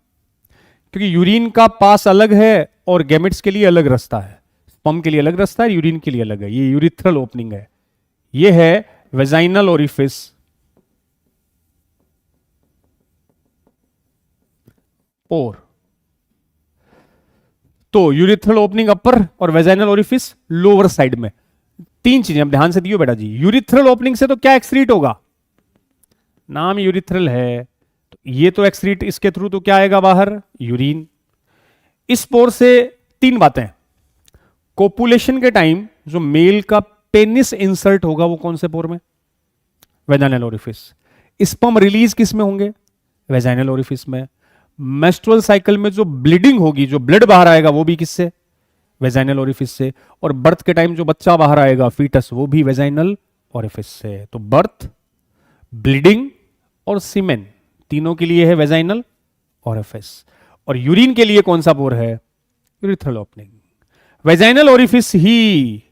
क्योंकि यूरिन का पास अलग है और गैमेट्स के लिए अलग रास्ता है, स्पर्म के लिए अलग रास्ता है, यूरिन के लिए अलग है। ये यूरिथ्रल ओपनिंग है, ये है वेजाइनल ओरिफिस, पोर। तो यूरिथ्रल ओपनिंग अपर और वेजाइनल ओरिफिस लोअर साइड में। तीन चीजें अब ध्यान से दियो बेटा जी। यूरिथ्रल ओपनिंग से तो क्या एक्सक्रीट होगा, नाम यूरिथ्रल है, तो ये तो एक्सक्रीट, इसके थ्रू तो क्या आएगा बाहर, यूरिन। इस पोर से तीन बातें, कोपुलेशन के टाइम जो मेल का पेनिस इंसर्ट होगा वो कौन से पोर में, वेजाइनल ओरिफिस। स्पर्म रिलीज किस में होंगे, वेजाइनल ओरिफिस में। मेंस्ट्रुअल साइकिल में जो ब्लीडिंग होगी, जो ब्लड बाहर आएगा, वो भी किससे, वेजाइनल ओरिफिस से। और बर्थ के टाइम जो बच्चा बाहर आएगा, फीटस, वो भी वेजाइनल ओरिफिस से। तो बर्थ, ब्लीडिंग और सीमेन, तीनों के लिए है वेजाइनल ओरिफिस। और यूरिन के लिए कौन सा पोर है, यूरिथ्रल ओपनिंग। वेजाइनल ओरिफिस ही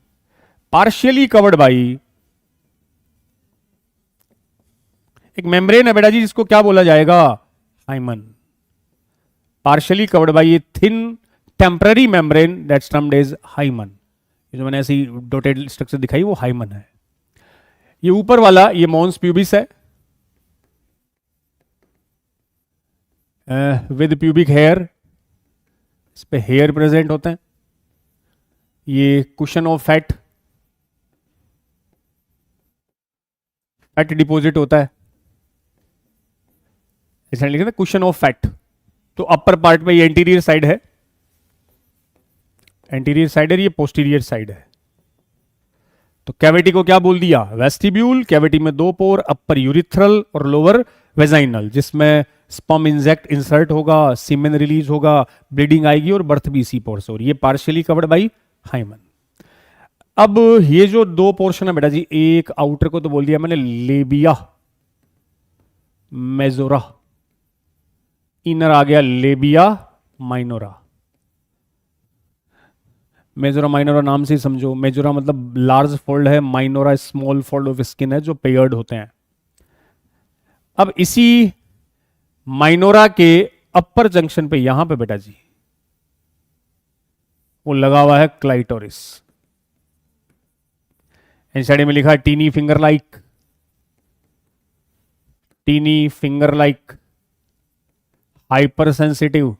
पार्शियली कवर्ड बाई एक मेम्ब्रेन है बेटा जी, जिसको क्या बोला जाएगा, hymen. Partially covered by a thin temporary membrane that's termed as hymen. ये जो मैंने ऐसी डॉटेड स्ट्रक्चर दिखाई वो हाइमन है। ये ऊपर वाला ये मॉन्स प्यूबिस है, विद प्यूबिक हेयर, इस पे हेयर प्रेजेंट होते हैं। ये cushion of fat, fat deposit होता है, ऐसा लिखा था कुशन ऑफ फैट। तो अपर पार्ट में ये एंटीरियर साइड है, एंटीरियर साइड है, ये पोस्टीरियर साइड है। तो कैविटी को क्या बोल दिया, वेस्टिब्यूल। कैविटी में दो पोर, अपर यूरिथ्रल और लोअर वेजाइनल, जिसमें स्पर्म इंजेक्ट इंसर्ट होगा, सीमेन रिलीज होगा, ब्लीडिंग आएगी और बर्थ भी इसी पोर से। और ये पार्शियली कवर्ड बाई हाइमन। अब ये जो दो पोर्शन है बेटा जी, एक आउटर को तो बोल दिया मैंने लेबिया मेजोरा, इनर आ गया लेबिया माइनोरा। मेजोरा माइनोरा नाम से ही समझो, मेजोरा मतलब लार्ज फोल्ड है, minora small fold of skin है जो पेयर्ड होते हैं। अब इसी माइनोरा के अपर जंक्शन पे यहां पे बेटा जी वो लगा हुआ है क्लाइटोरिस। एनसीईआरटी में लिखा है tiny finger like, tiny finger like, hyper sensitive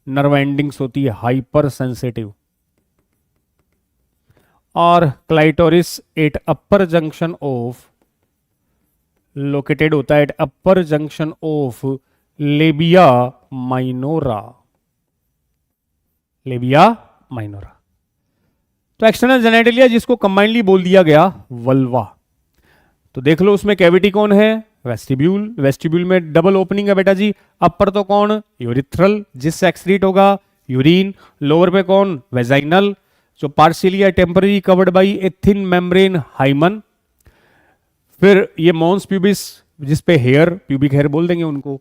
nerve endings होती है, हाइपर सेंसिटिव। और clitoris at upper junction of located होता है at upper junction of labia minora. Labia minora. तो एक्सटर्नल जेनेटिलिया जिसको कंबाइनली बोल दिया गया वल्वा। तो देख लो उसमें कैविटी कौन है, वेस्टिब्यूल। वेस्टिब्यूल में डबल ओपनिंग है बेटा जी। अपर तो कौन, यूरिथ्रल जिससे एक्सक्रीट होगा यूरिन। लोअर पे कौन, वेजाइनल जो पार्शियली या temporary covered by a thin membrane hymen. फिर ये मॉन्स प्यूबिस जिस पे हेयर, प्यूबिक हेयर बोल देंगे उनको।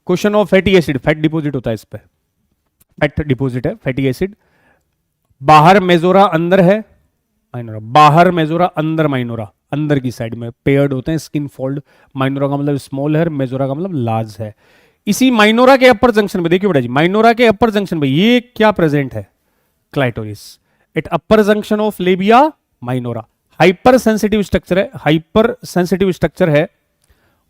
Question of fatty acid, fat deposit होता है इस पे, फैट डिपॉजिट है फैटी एसिड। बाहर मेजोरा अंदर है माइनोरा, बाहर मेजोरा अंदर माइनोरा, अंदर की साइड में पेयर्ड होते हैं स्किन फोल्ड। माइनोरा का मतलब स्मॉल है, मेजोरा का मतलब लार्ज है। इसी माइनोरा के अपर जंक्शन पे देखिए बेटा जी, माइनोरा के अपर जंक्शन पे ये क्या प्रेजेंट है, clitoris at upper junction of labia minora. Hyper sensitive structure है, हाइपर सेंसिटिव स्ट्रक्चर है।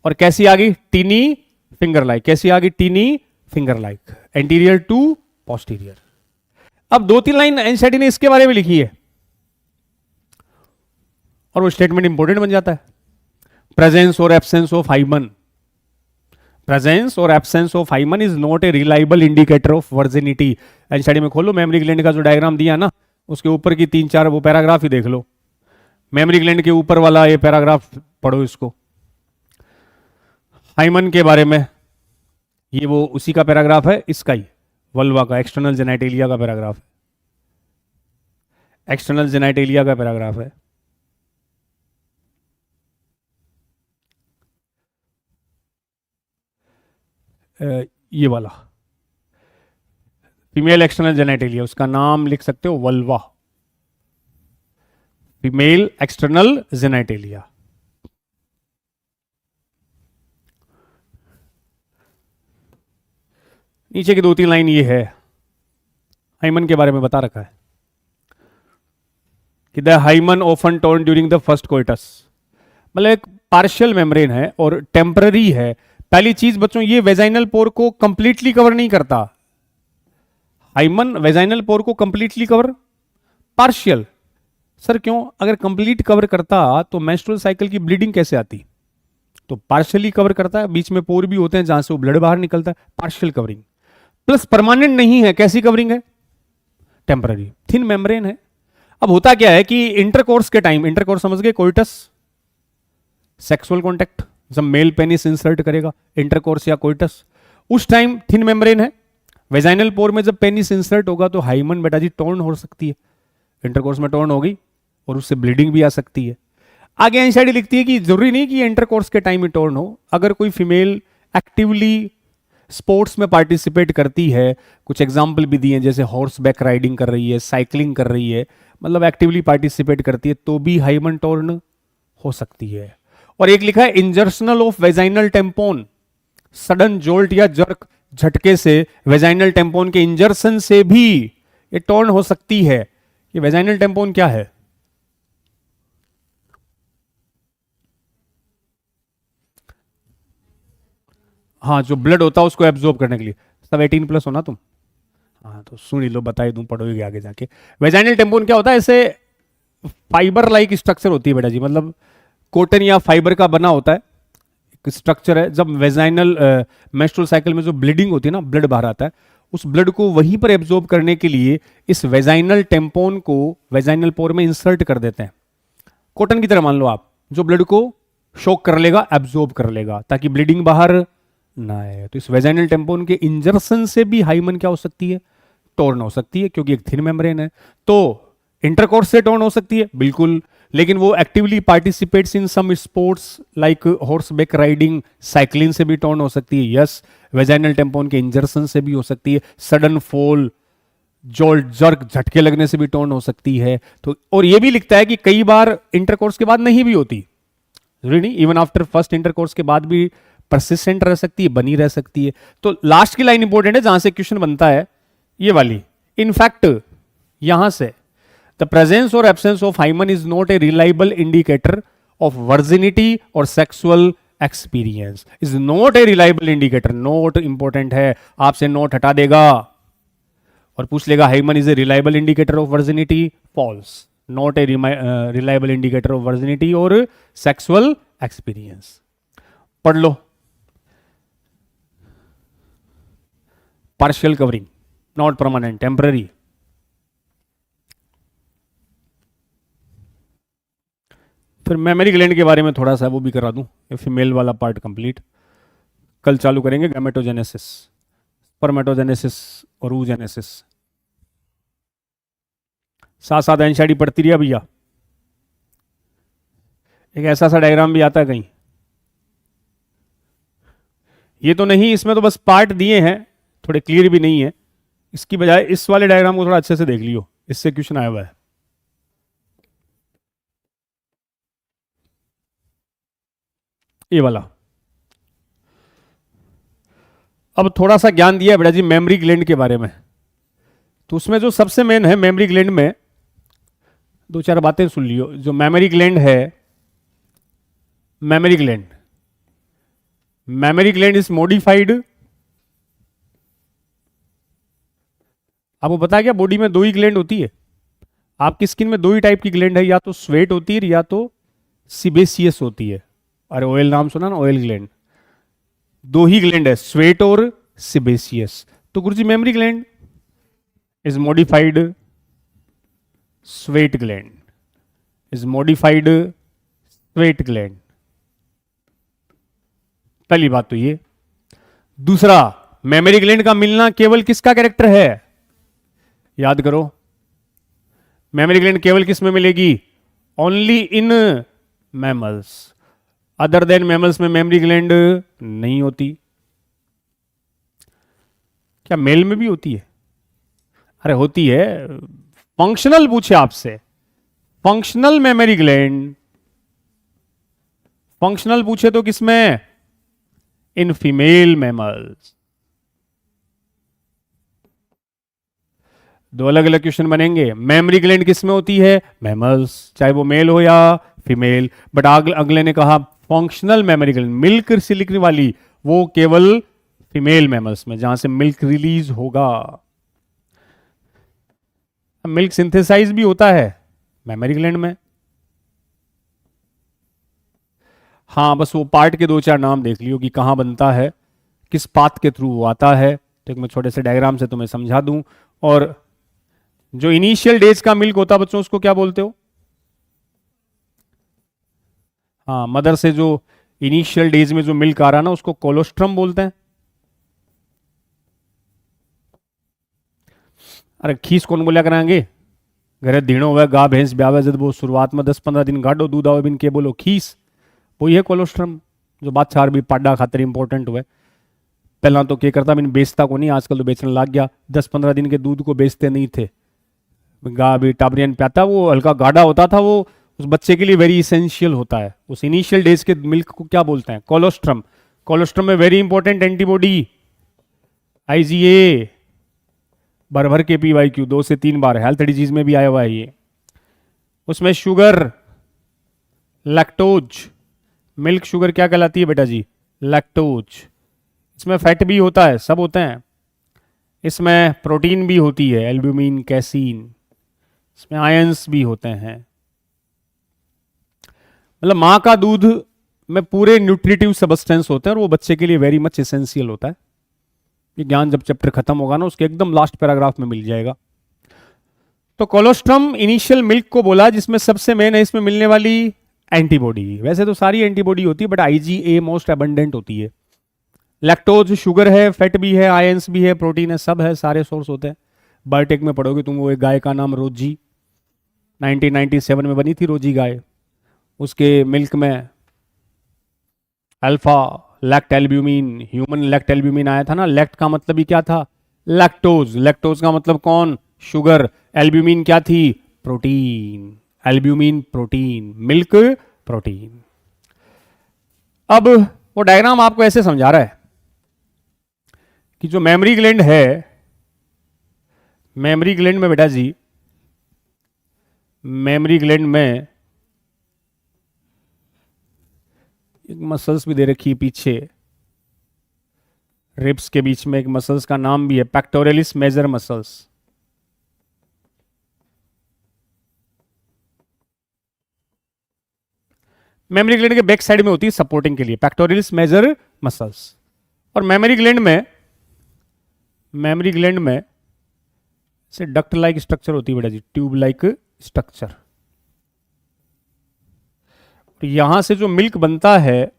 और कैसी आ गई, टीनी फिंगर लाइक। कैसी आ गई, tiny finger like, anterior to posterior. अब 2-3 लाइन एनसीईआरटी ने इसके बारे में लिखी है और वो स्टेटमेंट इंपॉर्टेंट बन जाता है। प्रेजेंस और एब्सेंस ऑफ हाइमन, प्रेजेंस और absence of hymen is not a reliable indicator of virginity. NCERT में खोलो, मेमरी ग्लैंड का जो डायग्राम दिया ना उसके ऊपर की 3-4 वो पैराग्राफ ही देख लो। मेमरी ग्लैंड के ऊपर वाला ये पैराग्राफ पढ़ो इसको, हाइमन के बारे में। ये वो उसी का पैराग्राफ है, इसका ही वल्वा का, एक्सटर्नल जेनेटेलिया का पैराग्राफ है, एक्सटर्नल जेनेटेलिया का पैराग्राफ है। ये वाला फीमेल एक्सटर्नल जेनेटेलिया, उसका नाम लिख सकते हो वल्वा, फीमेल एक्सटर्नल जेनेटेलिया। नीचे की 2-3 लाइन ये है, हाइमन के बारे में बता रखा है कि the hymen often torn during the first coitus. मतलब एक पार्शियल मेम्ब्रेन है और टेम्पररी है। पहली चीज बच्चों, ये वेजाइनल पोर को कंप्लीटली कवर नहीं करता। हाइमन वेजाइनल पोर को कंप्लीटली कवर, पार्शियल। सर क्यों, अगर कंप्लीट कवर करता तो मेंस्ट्रुअल साइकिल की ब्लीडिंग कैसे आती? तो पार्शियली कवर करता है, बीच में पोर भी होते हैं जहां से वो ब्लड बाहर निकलता है, पार्शियल कवरिंग। प्लस परमानेंट नहीं है, कैसी कवरिंग है, टेम्पररी, थिन मेम्ब्रेन है। अब होता क्या है कि इंटरकोर्स के टाइम, इंटरकोर्स समझ गए, कोइटस सेक्सुअल कॉन्टेक्ट, जब मेल पेनिस इंसर्ट करेगा, इंटरकोर्स या कोइटस, उस टाइम थिन मेम्ब्रेन है। वेजाइनल पोर में जब पेनिस इंसर्ट होगा तो हाइमन बेटा जी टॉर्न हो सकती है, इंटरकोर्स में टॉर्न होगी और उससे ब्लीडिंग भी आ सकती है। आगे एनसीईआरटी लिखती है कि जरूरी नहीं कि इंटरकोर्स के टाइम में टॉर्न हो, अगर कोई फीमेल एक्टिवली स्पोर्ट्स में पार्टिसिपेट करती है, कुछ एग्जाम्पल भी दिए जैसे हॉर्स बैक राइडिंग कर रही है, साइकिलिंग कर रही है, मतलब एक्टिवली पार्टिसिपेट करती है, तो भी हाइमन टॉर्न हो सकती है। और एक लिखा है इंजर्शनल ऑफ वेजाइनल टेम्पोन, सडन जोल्ट या जर्क, झटके से वेजाइनल टेम्पोन के इंजर्शन से भी ये टॉर्न हो सकती है। ये वेजाइनल टेम्पोन क्या है, हाँ जो ब्लड होता है उसको एब्जॉर्ब करने के लिए। सब 18+ होना तुम, हाँ तो सुन लो, बता ही दूं, पढ़ोगे आगे जाके। वेजाइनल टेम्पोन क्या होता है, ऐसे फाइबर लाइक स्ट्रक्चर होती है बेटा जी, मतलब कॉटन या फाइबर का बना होता है, एक स्ट्रक्चर है। जब वेजाइनल मेंस्ट्रुअल साइकिल में जो ब्लीडिंग होती है ना, ब्लड बाहर आता है, उस ब्लड को वहीं पर एब्जॉर्ब करने के लिए इस वेजाइनल टेम्पोन को वेजाइनल पोर में इंसर्ट कर देते हैं। कॉटन की तरह मान लो आप, जो ब्लड को शॉक कर लेगा, एब्जॉर्ब कर लेगा, ताकि ब्लीडिंग बाहर ना आए। तो इस वेजाइनल टेम्पोन के इंजर्शन से भी हाइमन क्या हो सकती है, टॉर्न हो सकती है, क्योंकि एक थिन मेम्ब्रेन है। तो इंटरकोर्स से टॉर्न हो सकती है बिल्कुल, लेकिन वो actively participates in some sports like horse back riding, cycling से भी टॉर्न हो सकती है। यस, वेजाइनल टेम्पोन के इंजर्शन से भी हो सकती है, सडन फॉल, जोल्ट, जर्क, झटके लगने से भी टॉर्न हो सकती है। तो और ये भी लिखता है कि कई बार इंटरकोर्स के बाद नहीं भी होती, जरूरी नहीं, इवन आफ्टर फर्स्ट इंटरकोर्स के बाद भी परसिस्टेंट रह सकती है, बनी रह सकती है। तो लास्ट की लाइन इंपॉर्टेंट है, जहां से क्वेश्चन बनता है, ये वाली। इनफैक्ट यहां से द प्रेजेंस और absence of hymen is not a reliable indicator of virginity और sexual experience, is not a reliable indicator. Note important है, आपसे नोट हटा देगा और पूछ लेगा hymen is a reliable indicator of virginity, false, not a reliable indicator of virginity और sexual experience. पढ़ लो। Partial covering, not permanent, temporary. फिर मेमोरी ग्लैंड के बारे में थोड़ा सा वो भी करा दूं, फीमेल वाला पार्ट कंप्लीट। कल चालू करेंगे गैमेटोजेनेसिस, स्पर्मेटोजेनेसिस और oogenesis। साथ साथ एनसीईआरटी पढ़ती रही भैया। एक ऐसा सा डायग्राम भी आता है कहीं, ये तो नहीं, इसमें तो बस पार्ट दिए हैं, थोड़े क्लियर भी नहीं है। इसकी बजाय इस वाले डायग्राम को थोड़ा अच्छे से देख लियो, इससे क्वेश्चन आया हुआ है। ये वाला अब थोड़ा सा ज्ञान दिया है बेटा जी मेमोरी ग्लैंड के बारे में। तो उसमें जो सबसे मेन है मेमोरी ग्लैंड में, दो चार बातें सुन लियो। जो मेमोरी ग्लैंड है, memory gland, memory gland is modified. आपको पता है क्या, बॉडी में दो ही ग्लैंड होती है। आपकी स्किन में दो ही टाइप की ग्लैंड है, या तो स्वेट होती है या तो सिबेसियस होती है। अरे ऑयल नाम सुना ना, ऑयल ग्लैंड। दो ही ग्लैंड है, स्वेट और सिबेसियस। तो गुरुजी mammary gland is modified sweat gland, is modified sweat gland. पहली बात तो ये। दूसरा, मेमोरी ग्लैंड का मिलना केवल किसका कैरेक्टर है, याद करो। मेमोरी ग्लैंड केवल किस में मिलेगी, only in mammals. Other than mammals में मेमोरी ग्लैंड नहीं होती। क्या मेल में भी होती है? अरे होती है। फंक्शनल पूछे आपसे, फंक्शनल मेमोरी ग्लैंड, फंक्शनल पूछे तो किसमें, इन फीमेल मैमल्स। दो अलग अलग क्वेश्चन बनेंगे। मेमोरी ग्लैंड किस में होती है, मैमल्स, चाहे वो मेल हो या फीमेल। बट अगले ने कहा फंक्शनल मेमोरी ग्लैंड, मिल्क से लिखने वाली, वो केवल फीमेल मैमल्स में, जहां से मिल्क रिलीज होगा। मिल्क सिंथेसाइज भी होता है मेमोरी ग्लैंड में। हाँ, बस वो पार्ट के दो चार नाम देख लियो कि कहां बनता है, किस पाथ के थ्रू वो आता है। तो एक मैं छोटे से डायग्राम से तुम्हें समझा दूं। और जो इनिशियल डेज का मिल्क होता है बच्चों, उसको क्या बोलते हो? हाँ, मदर से जो इनिशियल डेज में जो मिल्क आ रहा ना, उसको कोलोस्ट्रम बोलते हैं। अरे खीस कौन बोलिया कराएंगे, घरे दीणो हुआ गा भैंस ब्यावे जब वो शुरुआत में 10-15 दिन गाडो दूध आवे बिन के बोलो खीस, वही है कोलोस्ट्रम। जो बादशाह भी पाडा खातर इंपॉर्टेंट हुए। पहला तो क्या करता, बिन बेचता को नहीं, आजकल तो बेचने लग गया। 10-15 दिन के दूध को बेचते नहीं थे, गा भी टाबरियन प्याता, वो हल्का गाढ़ा होता था, वो उस बच्चे के लिए वेरी इसेंशियल होता है। उस इनिशियल डेज के मिल्क को क्या बोलते हैं, कोलोस्ट्रम। कोलोस्ट्रम में वेरी इंपॉर्टेंट एंटीबॉडी आईजीए, भर भर के PYQ 2 से 3 बार, हेल्थ डिजीज में भी आया हुआ है ये। उसमें शुगर, लैक्टोज, मिल्क शुगर क्या कहलाती है बेटा जी, लैक्टोज। इसमें फैट भी होता है, सब होते हैं। इसमें प्रोटीन भी होती है, एल्ब्यूमिन, कैसीन। इसमें आयंस भी होते हैं। मतलब मां का दूध में पूरे न्यूट्रिटिव सब्सटेंस होते हैं, और वो बच्चे के लिए वेरी मच एसेंशियल होता है। ये ज्ञान जब चैप्टर खत्म होगा ना, उसके एकदम लास्ट पैराग्राफ में मिल जाएगा। तो कोलोस्ट्रम इनिशियल मिल्क को बोला, जिसमें सबसे मेन है इसमें मिलने वाली एंटीबॉडी। वैसे तो सारी एंटीबॉडी होती है, बट IgA मोस्ट अबंडेंट होती है। लैक्टोज शुगर है, फैट भी है, आयंस भी है, प्रोटीन है, सब है, सारे सोर्स होते हैं। बायोटेक में पढ़ोगे तुम, वो एक गाय का नाम रोजी, 1997 में बनी थी रोजी गाय। उसके मिल्क में अल्फा लैक्ट एल्ब्यूमिन, ह्यूमन लैक्ट एल्ब्यूमिन आया था ना। लैक्ट का मतलब ही क्या था, लैक्टोज। लैक्टोज का मतलब कौन, शुगर। एल्ब्यूमिन क्या थी, protein. Albumin protein, milk protein. अब वो डायग्राम आपको ऐसे समझा रहा है कि जो मेमोरी ग्लैंड है, मेमोरी ग्लैंड में बेटा जी, मेमोरी ग्लैंड में एक मसल्स भी दे रखी है पीछे, रिब्स के बीच में एक मसल्स का नाम भी है, pectoralis major muscles. Mammary gland के बैक साइड में होती है सपोर्टिंग के लिए, पेक्टोरियल्स मेजर मसल्स। और मेमरी ग्लैंड में से डक्ट लाइक स्ट्रक्चर होती है बेटा जी, ट्यूब लाइक स्ट्रक्चर। यहां से जो मिल्क बनता है,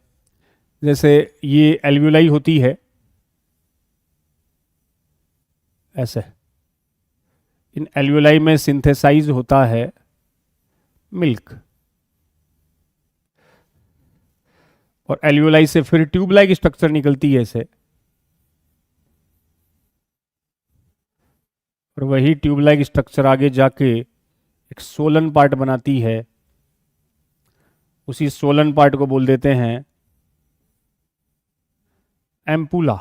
जैसे ये एल्वियोलाई होती है ऐसे, इन एल्वियोलाई में सिंथेसाइज होता है मिल्क, और एल्वियोलाई से फिर ट्यूब लाइक स्ट्रक्चर निकलती है ऐसे, और वही ट्यूब लाइक स्ट्रक्चर आगे जाके एक सोलन पार्ट बनाती है। उसी सोलन पार्ट को बोल देते हैं एम्पूला।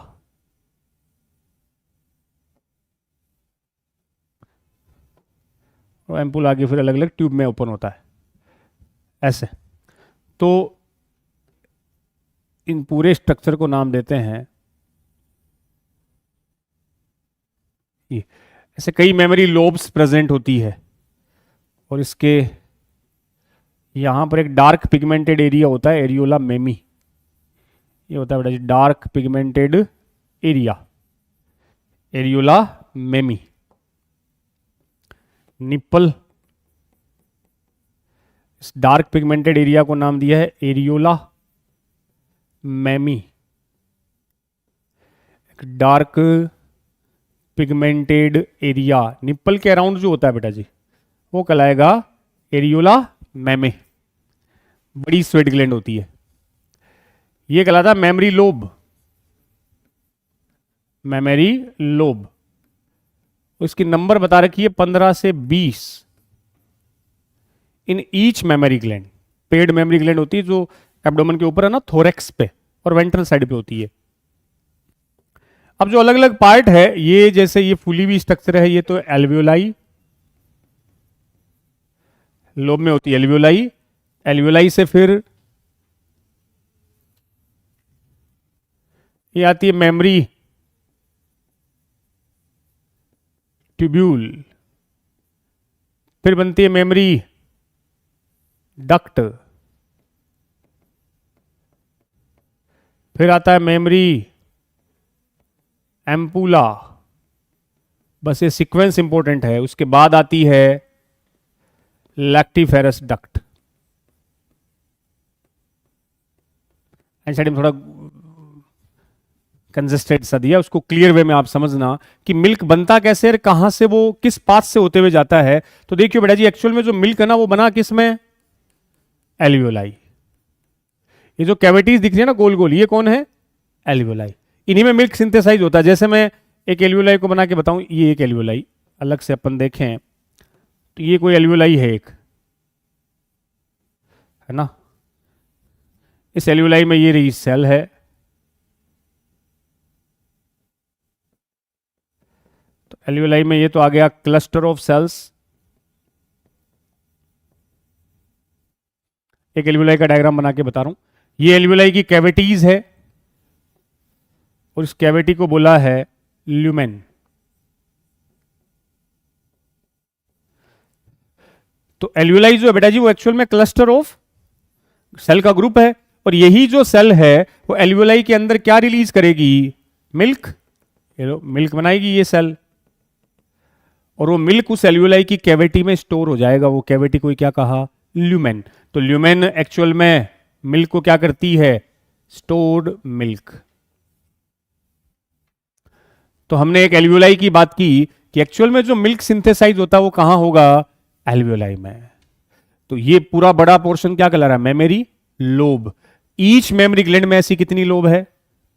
और एम्पूला आगे फिर अलग अलग ट्यूब में ओपन होता है ऐसे। तो इन पूरे स्ट्रक्चर को नाम देते हैं ये। ऐसे कई मेमोरी लोब्स प्रेजेंट होती है, और इसके यहां पर एक डार्क पिगमेंटेड एरिया होता है, एरियोला मेमी। ये होता है बेटा जी dark pigmented area, areola mammae. Nipple, इस डार्क पिगमेंटेड एरिया को नाम दिया है एरियोला मेमी। एक डार्क पिगमेंटेड एरिया निप्पल के अराउंड जो होता है बेटा जी, वो कहलाएगा एरियोला मेमे। बड़ी स्वेट ग्लैंड होती है, ये कहलाता है मेमोरी लोब। मेमोरी लोब, इसकी नंबर बता रखी है 15 से 20 in each memory gland. Paid memory gland होती है जो एब्डोमेन के ऊपर है ना, थोरेक्स पे और वेंट्रल साइड पे होती है। अब जो अलग अलग पार्ट है, ये जैसे ये फुली हुई स्ट्रक्चर है, ये तो एल्वियोलाई, लोब में होती है एल्वियोलाई। एल्वियोलाई से फिर ये आती है मेमोरी ट्यूब्यूल, फिर बनती है मेमोरी डक्ट, फिर आता है मेमोरी एम्पूला। बस ये सीक्वेंस इंपॉर्टेंट है। उसके बाद आती है लैक्टिफेरस डक्ट। साइड में थोड़ा कंजेस्टेड सा दिया, उसको क्लियर वे में आप समझना कि मिल्क बनता कैसे और कहां से, वो किस पाथ से होते हुए जाता है। तो देखिए बेटा जी, एक्चुअल में जो मिल्क है ना, वो बना किस में, एल्वियोलाई। ये जो कैविटीज दिख रही है ना गोल गोल, ये कौन है, एल्वियोलाई। इन्हीं में मिल्क सिंथेसाइज होता है। जैसे मैं एक एल्वियोलाई को बना के बताऊं, ये एक एल्वियोलाई अलग से अपन देखें तो ये कोई एल्वियोलाई है एक, है ना। इस एल्वियोलाई में ये रही सेल है, तो एल्वियोलाई में ये तो आ गया क्लस्टर ऑफ सेल्स। एक एल्वियोलाई का डायग्राम बना के बता रहा हूं। ये एल्वियोलाई की कैविटीज है, और इस कैविटी को बोला है ल्यूमेन। तो एल्वियोलाई जो है बेटा जी, वो एक्चुअल में क्लस्टर ऑफ सेल का ग्रुप है, और यही जो सेल है वो एल्वियोलाई के अंदर क्या रिलीज करेगी, मिल्क। मिल्क बनाएगी ये सेल, और वो मिल्क उस एल्वियोलाई की कैविटी में स्टोर हो जाएगा। वो कैविटी को क्या कहा, ल्यूमेन। तो ल्यूमेन एक्चुअल में मिल्क को क्या करती है, स्टोर्ड मिल्क। तो हमने एक एल्वियोलाई की बात की कि एक्चुअल में जो मिल्क सिंथेसाइज होता है वो कहां होगा, एल्वियोलाई में। तो ये पूरा बड़ा पोर्शन क्या कहला रहा है, memory lobe. Each memory gland में ऐसी कितनी लोब है,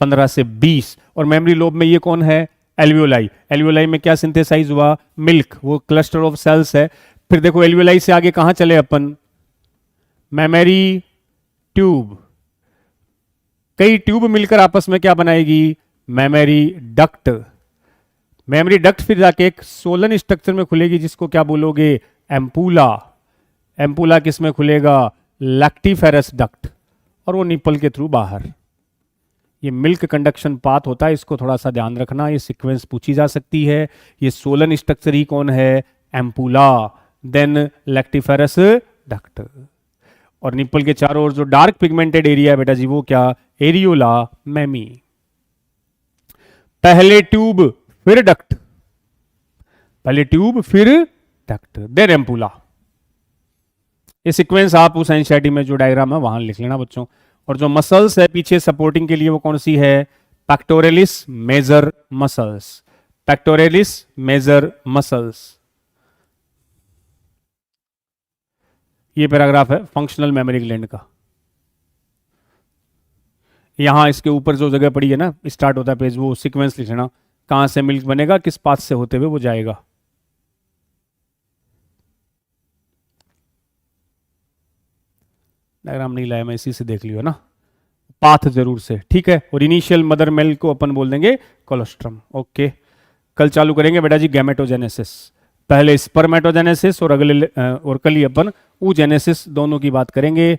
15 से 20। और मेमोरी लोब में ये कौन है, एल्वियोलाई। एल्वियोलाई में क्या सिंथेसाइज हुआ, मिल्क, वो क्लस्टर ऑफ सेल्स है। फिर देखो एल्वियोलाई से आगे कहां चले अपन, मेमोरी ट्यूब। कई ट्यूब मिलकर आपस में क्या बनाएगी, मेमोरी डक्ट। मेमोरी डक्ट फिर जाके एक सोलन स्ट्रक्चर में खुलेगी, जिसको क्या बोलोगे, एम्पूला। एम्पूला किस में खुलेगा, लैक्टिफेरस डक्ट, और वो निपल के थ्रू बाहर। ये मिल्क कंडक्शन पाथ होता है, इसको थोड़ा सा ध्यान रखना, ये सीक्वेंस पूछी जा सकती है। ये सोलन स्ट्रक्चर ही कौन है, एम्पूला, देन लैक्टिफेरस डक्ट। और निप्पल के चारों ओर जो डार्क पिगमेंटेड एरिया है बेटा जी वो क्या, एरियोला मैमी। पहले ट्यूब फिर डक्ट, पहले ट्यूब फिर डक्ट देन एम्पूला। ये सीक्वेंस आप उस एनसीईआरटी में जो डायग्राम है वहां लिख लेना बच्चों। और जो मसल्स है पीछे सपोर्टिंग के लिए वो कौन सी है, pectoralis major muscles, pectoralis major muscles. ये पैराग्राफ है फंक्शनल मेमोरी ग्लैंड का। यहां इसके ऊपर जो जगह पड़ी है ना, स्टार्ट होता है पेज, वो सीक्वेंस लिख लेना, कहां से मिल्क बनेगा, किस पाथ से होते हुए वो जाएगा। डायग्राम नहीं लाया मैं, इसी से देख लियो ना, पाथ जरूर से, ठीक है। और इनिशियल मदर मिल्क को अपन बोल देंगे कोलोस्ट्रम। ओके, कल चालू करेंगे बेटा जी गैमेटोजेनेसिस, पहले स्पर्मेटोजेनेसिस और अगले और कल ही अपन oogenesis दोनों की बात करेंगे।